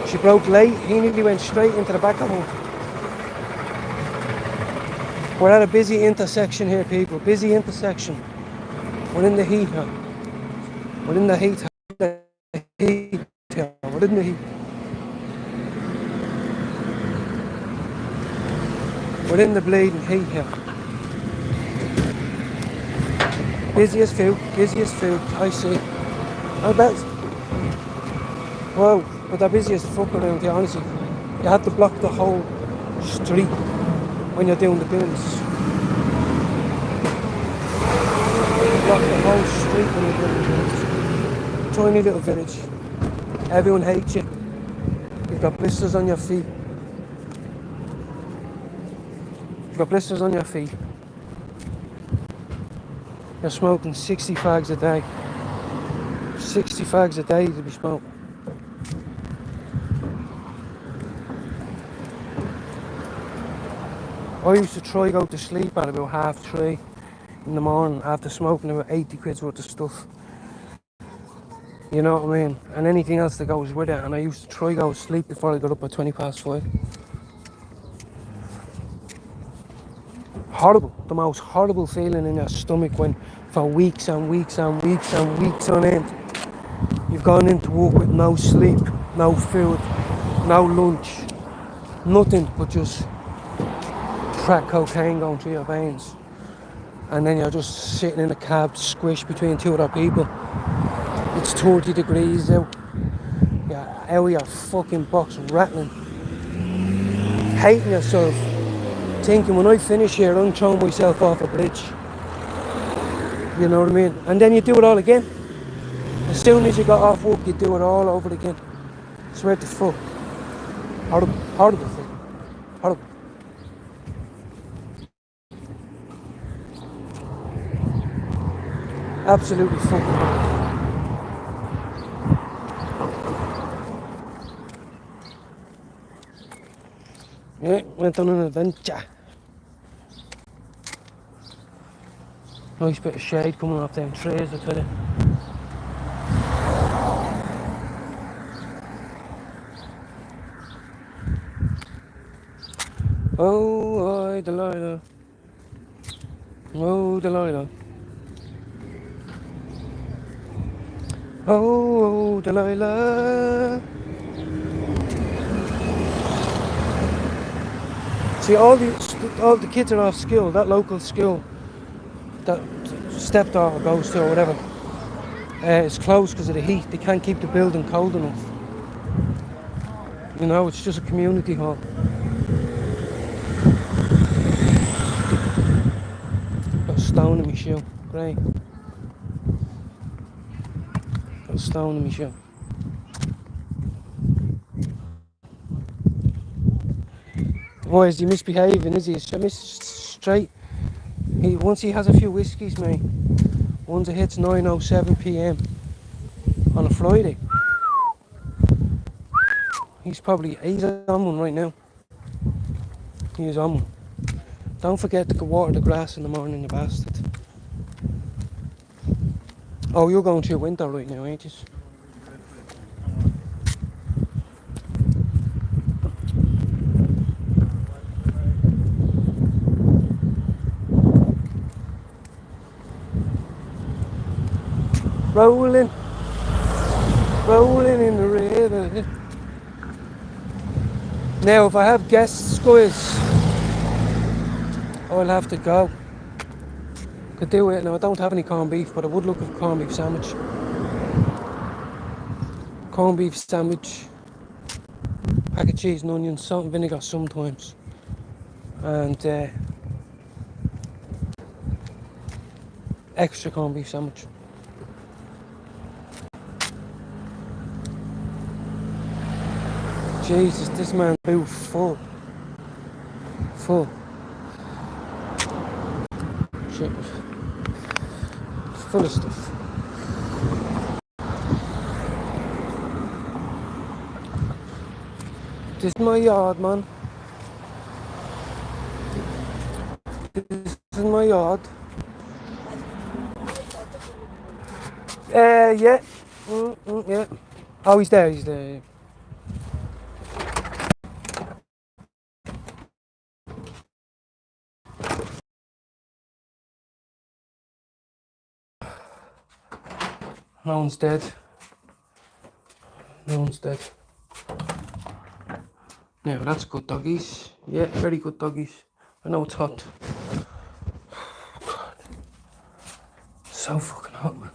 She broke late, he nearly went straight into the back of her. We're at a busy intersection here, people. Busy intersection. We're in the heat here. We're in the heat. We're in the heat. We're in the bleeding heat here. Busiest food, I see. I bet. Wow, but the busiest fuck around here, honestly. You have to block the whole street when you're doing the builds. Block the whole street when you're doing the builds. Tiny little village. Everyone hates you. You've got blisters on your feet. You've got blisters on your feet. You're smoking 60 fags a day. 60 fags a day to be smoking. I used to try go to sleep at about 3:30 in the morning after smoking about 80 quid's worth of stuff. You know what I mean? And anything else that goes with it. And I used to try go to sleep before I got up at 5:20. Horrible. The most horrible feeling in your stomach when for weeks and weeks and weeks and weeks on end you've gone into work with no sleep, no food, no lunch, nothing but just crack cocaine going through your veins. And then you're just sitting in a cab squished between two other people. It's 30 degrees out. You're out of your fucking box rattling. Hating yourself. Thinking when I finish here I'm throwing myself off a bridge. You know what I mean? And then you do it all again. As soon as you got off work you do it all over again. Swear to fuck. Horrible. Horrible thing. Horrible. Absolutely fucking horrible. Yeah, went on an adventure. Nice bit of shade coming off them trees, I tell you. Oh, I Delilah. Oh, Delilah. Oh, Delilah. See, all the kids are off school. That local school that stepdaughter goes to or whatever, it's closed because of the heat. They can't keep the building cold enough. You know, it's just a community hall. Got a stone in my shoe. Great. Got a stone in my shoe. Why is he misbehaving? Is he? Straight. Once he has a few whiskies, mate. Once it hits 9:07 p.m. on a Friday, he's on one right now. He is on one. Don't forget to go water the grass in the morning, you bastard. Oh, you're going through winter right now, ain't you? Rolling in the river. Now, if I have guests, guys, I'll have to go. Could do it. Now, I don't have any corned beef, but I would look at a corned beef sandwich. Corned beef sandwich, pack of cheese and onions, salt and vinegar sometimes, and extra corned beef sandwich. Jesus, this man's too full. Full. Shit. It's full of stuff. This is my yard, man. This is my yard. Yeah. Yeah. Oh, he's there, he's there. No one's dead. No one's dead. Yeah, that's good doggies. Yeah, very good doggies. I know it's hot. God. So fucking hot, man.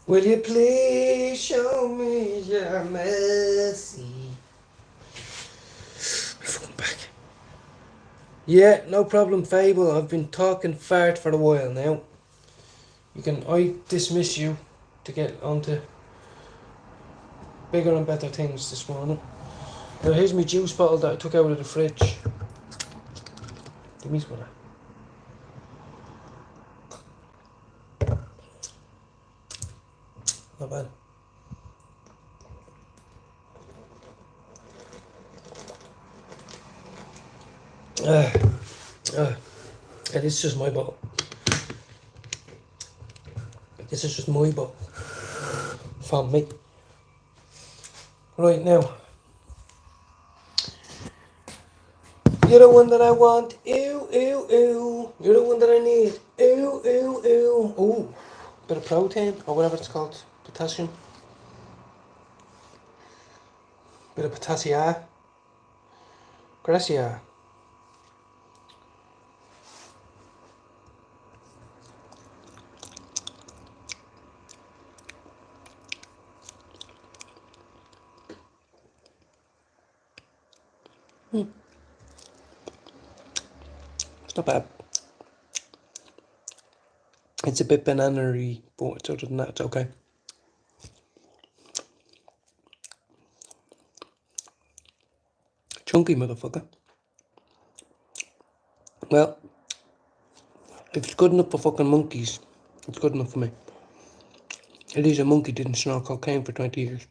Will you please show me your mercy? My fucking back. Yeah, no problem, Fable. I've been talking fart for a while now. I dismiss you to get onto bigger and better things this morning. Now here's my juice bottle that I took out of the fridge. Give me some of that. Not bad. And it's just my bottle. This is just my bottle. From me. Right now. You're the one that I want. Ew, ew, ew. You're the one that I need. Ew, ew, ew. Ooh. Bit of protein, or whatever it's called. Potassium. Bit of potassium. Gracia. It's not bad. It's a bit banana-y, but other than that, it's okay. Chunky motherfucker. Well, if it's good enough for fucking monkeys, it's good enough for me. At least a monkey didn't snort cocaine for 20 years.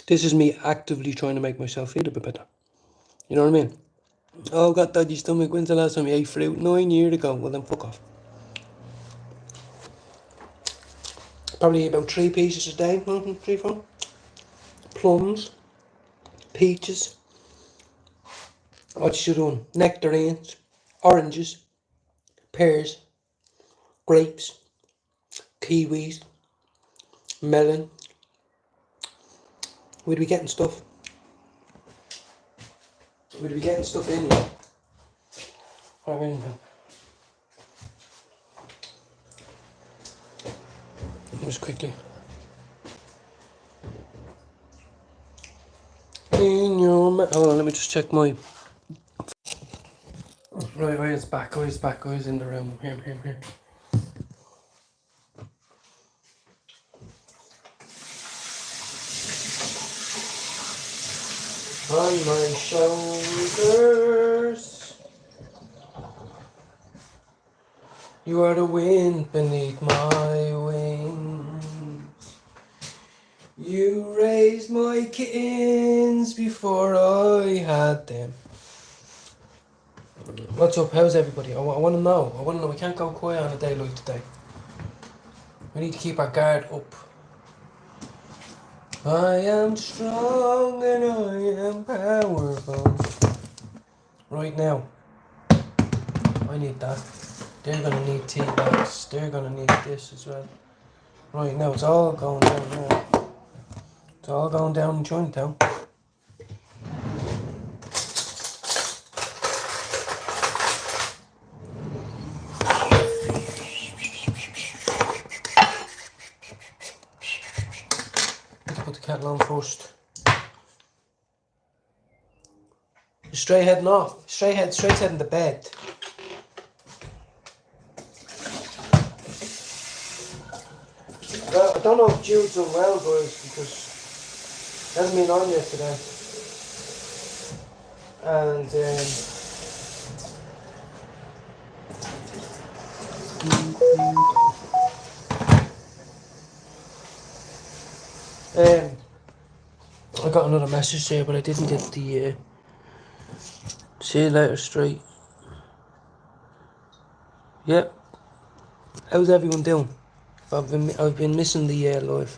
This is me actively trying to make myself feel a bit better. You know what I mean? Oh, got dodgy stomach. When's the last time you ate fruit? 9 years ago. Well, then fuck off. Probably about 3 pieces a day. 3, 4. Plums. Peaches. What you doing? Nectarines. Oranges. Pears. Grapes. Kiwis. Melon. We'd be getting stuff. We'd be getting stuff in here. What I mean, just quickly. In your hold on, let me just check my. Right, it's back, guys, in the room. Here. On my shoulders, you are the wind beneath my wings. You raised my kittens before I had them. What's up? How's everybody? I want to know. We can't go quiet on a day like today. We need to keep our guard up. I am strong and I am powerful. Right now, I need that. They're gonna need tea bags. They're gonna need this as well. Right now, it's all going down now. It's all going down in Chinatown. Let's put the kettle on first. Straight heading off. Straight heading to bed. Well, I don't know if Jude's unwell, guys, because he hasn't been on yesterday. And I got another message there, but I didn't get the see you later straight. Yep. How's everyone doing? I've been missing the live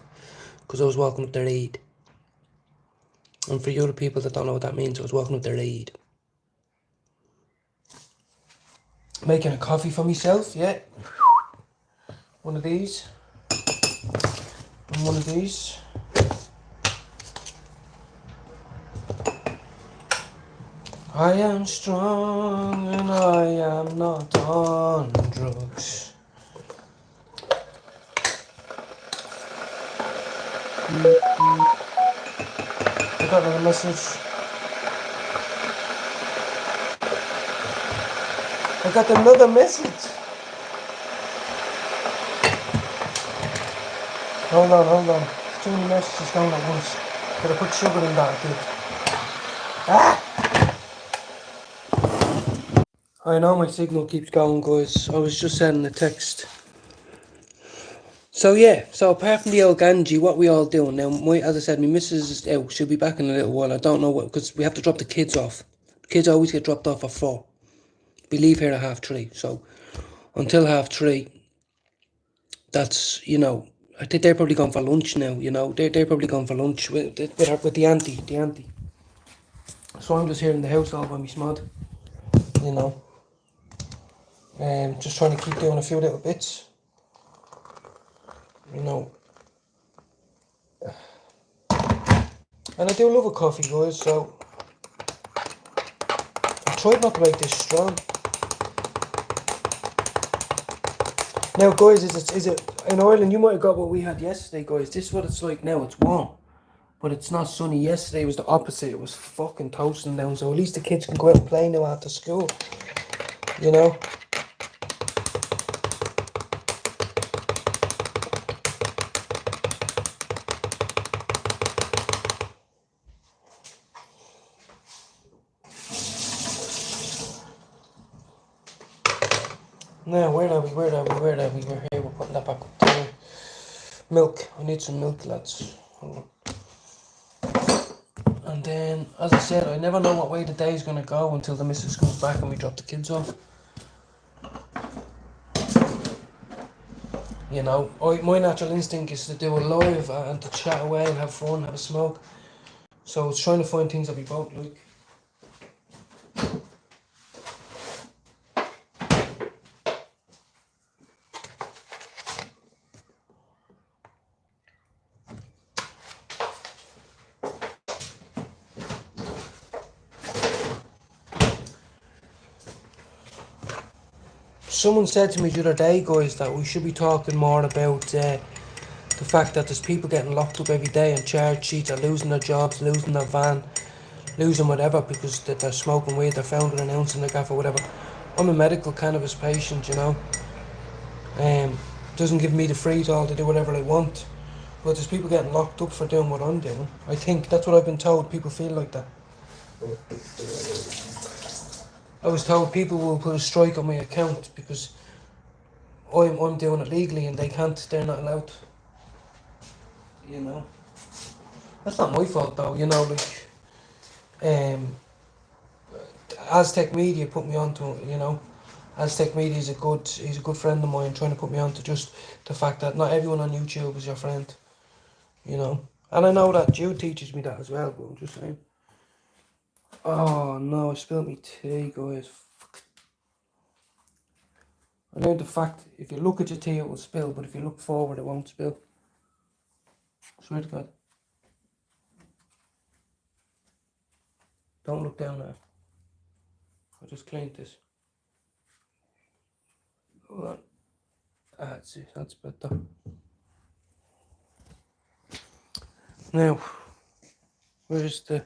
because I was walking up the lead. And for you other people that don't know what that means, I was walking up the lead. Making a coffee for myself, yeah. One of these. And one of these. I am strong and I am not on drugs. I got another message. I got another message. Hold on. Too many messages going at once. Gotta put sugar in that, dude. Ah! I know my signal keeps going, guys. I was just sending a text. So yeah, so apart from the old Ganji, what we all doing now? As I said, my missus is out. She'll be back in a little while. I don't know what, because we have to drop the kids off. Kids always get dropped off at 4. We leave here at 3:30. So until 3:30, that's, you know, I think they're probably going for lunch now. You know, they're probably going for lunch with the auntie. So I'm just here in the house all by my smod. You know, just trying to keep doing a few little bits. You know. And I do love a coffee, guys, so I tried not to make this strong. Now, guys, is it in Ireland? You might have got what we had yesterday, guys. This is what it's like now. It's warm, but it's not sunny. Yesterday was the opposite. It was fucking toasting down. So at least the kids can go out and play now after school. You know. Now, where are we? We're here, we're putting that back up there. Milk. I need some milk, lads. Hold on. And then, as I said, I never know what way the day's going to go until the missus comes back and we drop the kids off. You know, my natural instinct is to do a live and to chat away and have fun, have a smoke. So it's trying to find things that we both like. Someone said to me the other day, guys, that we should be talking more about the fact that there's people getting locked up every day on charge sheets, are losing their jobs, losing their van, losing whatever because they're smoking weed, they're found with an ounce in the gaff or whatever. I'm a medical cannabis patient, you know. Doesn't give me the free all to do whatever I want. But there's people getting locked up for doing what I'm doing. I think that's what I've been told. People feel like that. I was told people will put a strike on my account because I'm doing it legally and they can't. They're not allowed. You know. That's not my fault though. You know, like, Aztec Media put me onto it. You know, Aztec Media he's a good friend of mine, trying to put me onto just the fact that not everyone on YouTube is your friend. You know, and I know that Jude teaches me that as well. But I'm just saying. Oh no, I spilled my tea, guys. I learned the fact if you look at your tea it will spill, but if you look forward it won't spill. Swear to God. Don't look down there. I just cleaned this. Hold on. That's it, that's better. Now, where's the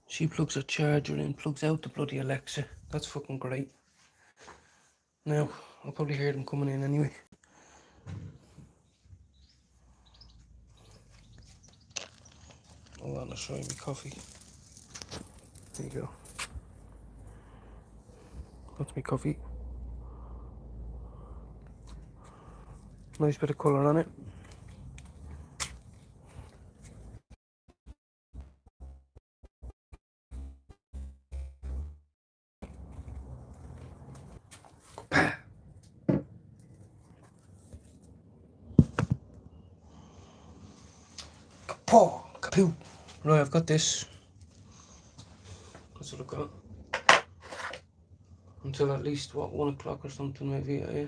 She plugs her charger in, plugs out the bloody Alexa. That's fucking great. Now, I'll probably hear them coming in anyway. Hold on, I'll show you my coffee. There you go. That's my coffee. Nice bit of colour on it. Kapow! Kapoo! Right, I've got this. That's what I've got. Until at least, what, 1 o'clock or something maybe, yeah.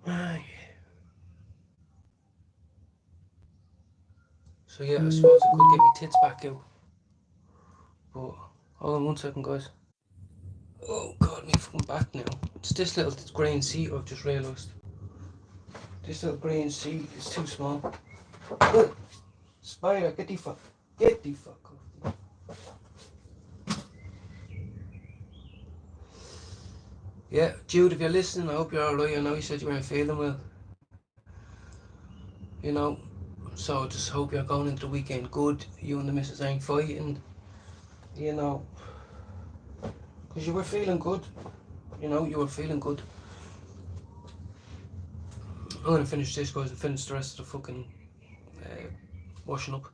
Right. So yeah, I suppose I could get my tits back out. But, hold on 1 second, guys. Oh god, my fucking back now. It's this little grain seat I've just realised. This little grain seat is too small. Look! Spider, get the fuck off. Yeah, Jude, if you're listening, I hope you're alright. I know you said you weren't feeling well. You know, so just hope you're going into the weekend good. You and the missus ain't fighting. You know, because you were feeling good. You know, you were feeling good. I'm gonna finish this, guys, and finish the rest of the fucking washing up.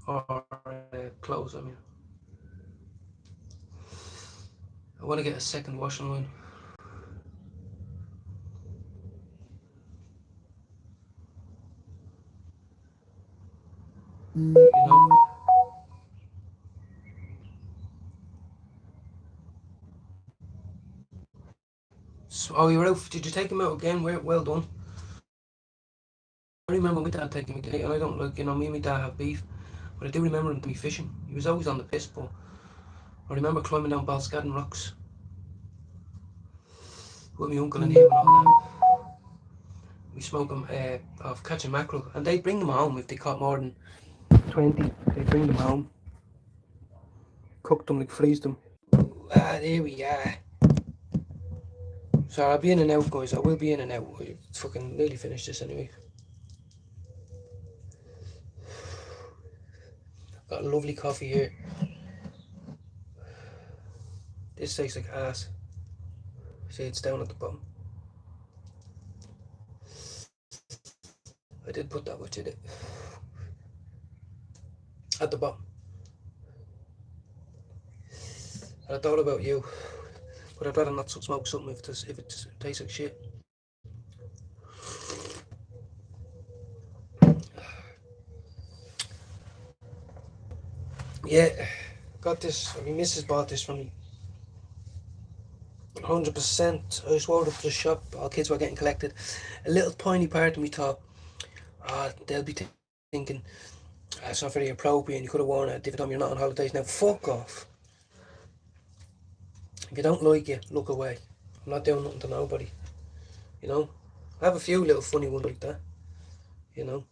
Or clothes, I mean. I want to get a second washing line. You know. So, oh, you're out. Did you take him out again? Well done. I remember my dad taking me to, and I don't like, you know, me and my dad have beef, but I do remember him to be fishing. He was always on the piss, but I remember climbing down Balscaddon rocks with my uncle and him and all that. We smoke them off catching mackerel, and they bring them home if they caught more than 20. They bring them home, cook them, like freeze them. Ah, there we are. So I'll be in and out, guys. I will be in and out. I fucking nearly finished this anyway. Got a lovely coffee here. This tastes like ass. See, it's down at the bottom. I did put that much in it. At the bottom. And I thought about you, but I'd rather not smoke something if it tastes like shit. Yeah, got this. I mean, Mrs. bought this for me. 100%. I just walked up to the shop. All kids were getting collected. A little tiny part of me thought, they'll be thinking, it's not very appropriate and you could have worn it at a different time. You're not on holidays. Now, fuck off. If you don't like it, look away. I'm not doing nothing to nobody. You know? I have a few little funny ones like that. You know?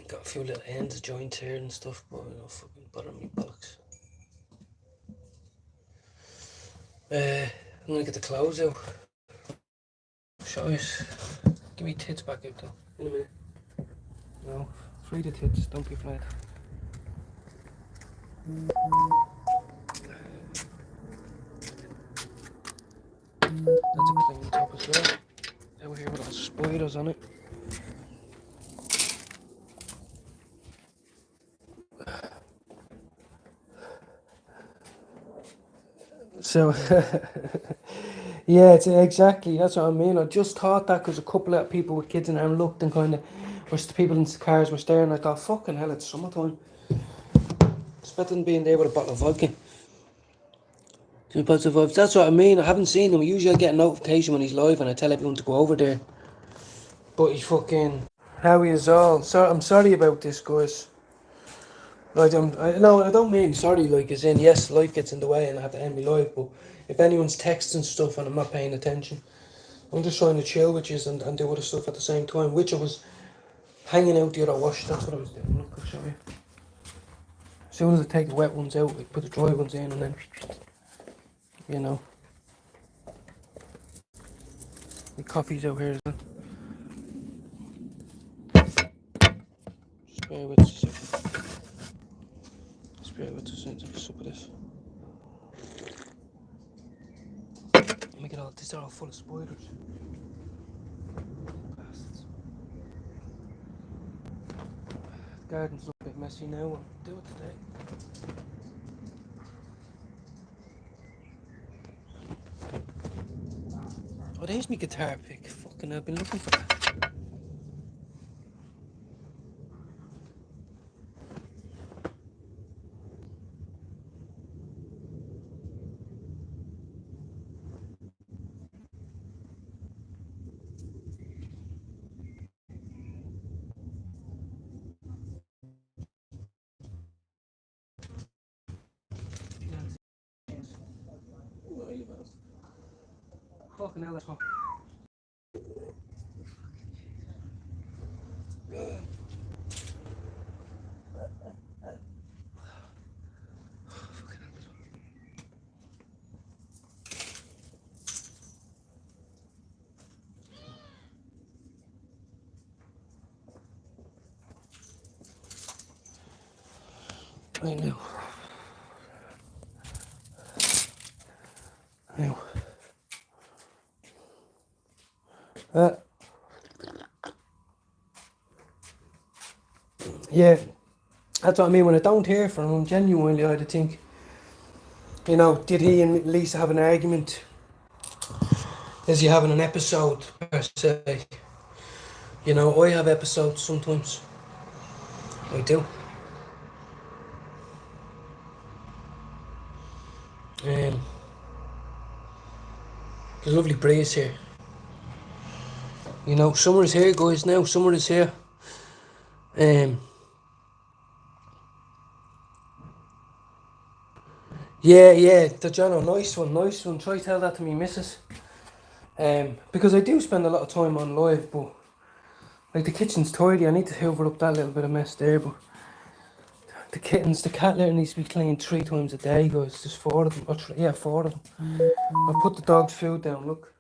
Got a few little ends joints here and stuff, but you know, fucking bother me bollocks. I'm gonna get the clothes out. Show you. Give me tits back out though, in a minute. No, free the tits, don't be afraid. That's a clean top as well. Over here with all spiders on it. So, yeah, it's exactly, that's what I mean. I just thought that because a couple of people with kids in there looked and kind of, the people in the cars were staring. I thought, fucking hell, it's summertime. It's better than being there with a bottle of vodka. That's what I mean. I haven't seen him. Usually I get a notification when he's live and I tell everyone to go over there. But he fucking... How is all? So I'm sorry about this, guys. No, I don't mean sorry. Like, as in, yes, life gets in the way, and I have to end my life. But if anyone's texting stuff and I'm not paying attention, I'm just trying to chill with you and do other stuff at the same time. Which I was hanging out the other wash. That's what I was doing. Look, I'll show you. As soon as I take the wet ones out, I put the dry ones in, and then, you know, the coffee's out here as well. Just bear with us a second. Just bear with us and take a sip of this. Let me get all this. They're all full of spiders. Bastards. The garden's looking a bit messy now. I'll do it today. Oh, there's my guitar pick. Fucking, I've been looking for that. Fucking hell, that's hot. I know. Now, uh, yeah, that's what I mean. When I don't hear from him, genuinely, I'd think, you know, did he and Lisa have an argument? Is he having an episode, per se? You know, I have episodes sometimes. I do. There's a lovely breeze here. You know, summer is here, guys, now. Summer is here. Yeah, the Jono, nice one. Try to tell that to me, missus. Because I do spend a lot of time on live, but like the kitchen's tidy. I need to hoover up that little bit of mess there, but the cat litter needs to be cleaned 3 times a day, guys. There's 4 of them. Or 4 of them. I put the dog's food down, look.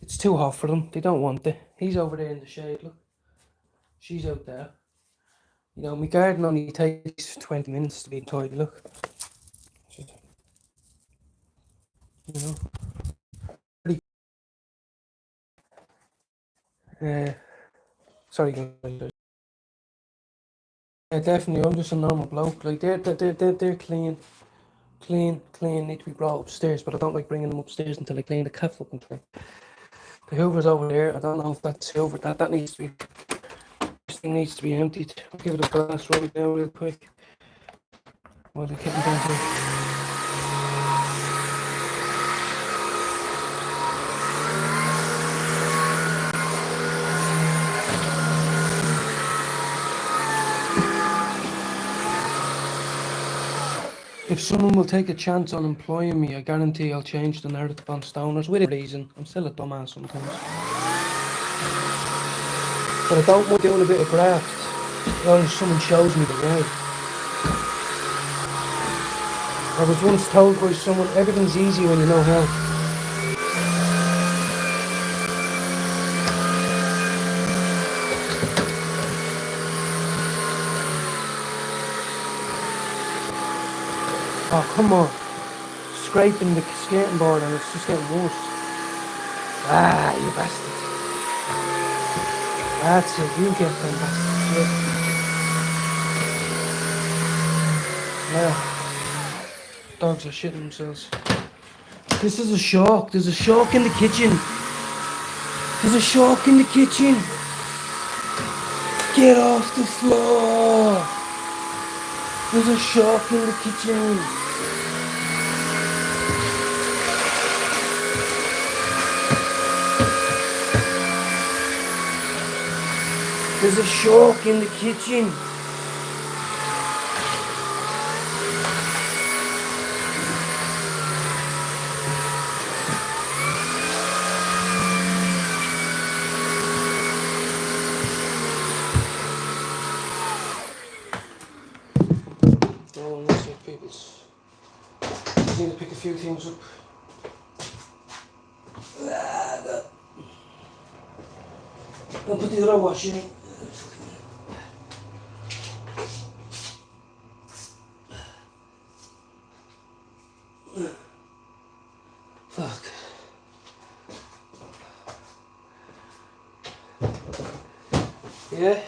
It's too hot for them. They don't want it. He's over there in the shade, look. She's out there. You know, my garden only takes 20 minutes to be tidy, look. You know. Sorry, guys. Yeah, definitely. I'm just a normal bloke. Like they're clean, need to be brought upstairs. But I don't like bringing them upstairs until I clean the cat fucking thing. The Hoover's over there. I don't know if that's Hoover. That needs to be. This thing needs to be emptied. I'll give it a blast right now, real quick. While the kitten's down here. If someone will take a chance on employing me, I guarantee I'll change the narrative on stoners with a reason. I'm still a dumbass sometimes. But I don't mind doing a bit of graft as long as someone shows me the way. I was once told by someone, everything's easy when you know how. Oh, come on. Scraping the skating board and it's just getting worse. Ah, you bastard. That's it, you get them bastards. Yeah. Dogs are shitting themselves. This is a shark. There's a shark in the kitchen. There's a shark in the kitchen. Get off the floor. There's a shark in the kitchen. There's a shark in the kitchen. Oh, that's it, peoples. Just need to pick a few things up. I'll put the other washing in. Fuck. Yeah.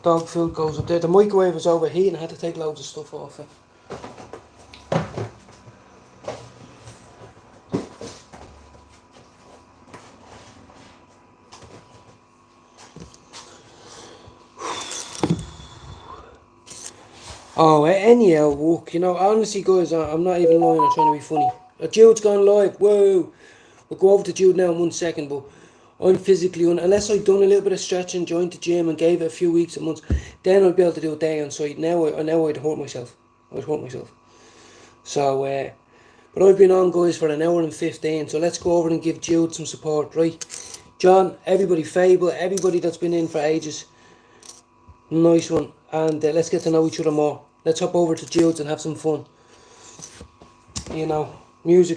Dog food goes up there. The microwave was overheating. I had to take loads of stuff off it. Oh, anyhow, walk. You know, honestly, guys, I'm not even lying. I'm trying to be funny. Jude's gone live. Whoa. We'll go over to Jude now in 1 second, but I'm physically unless I'd done a little bit of stretching, joined the gym, and gave it a few weeks and months, then I'd be able to do a day on site. Now I'd hurt myself. So, but I've been on, guys, for 1 hour and 15. So let's go over and give Jude some support, right? John, everybody, Fable, everybody that's been in for ages. Nice one. And let's get to know each other more. Let's hop over to Jude's and have some fun. You know, music.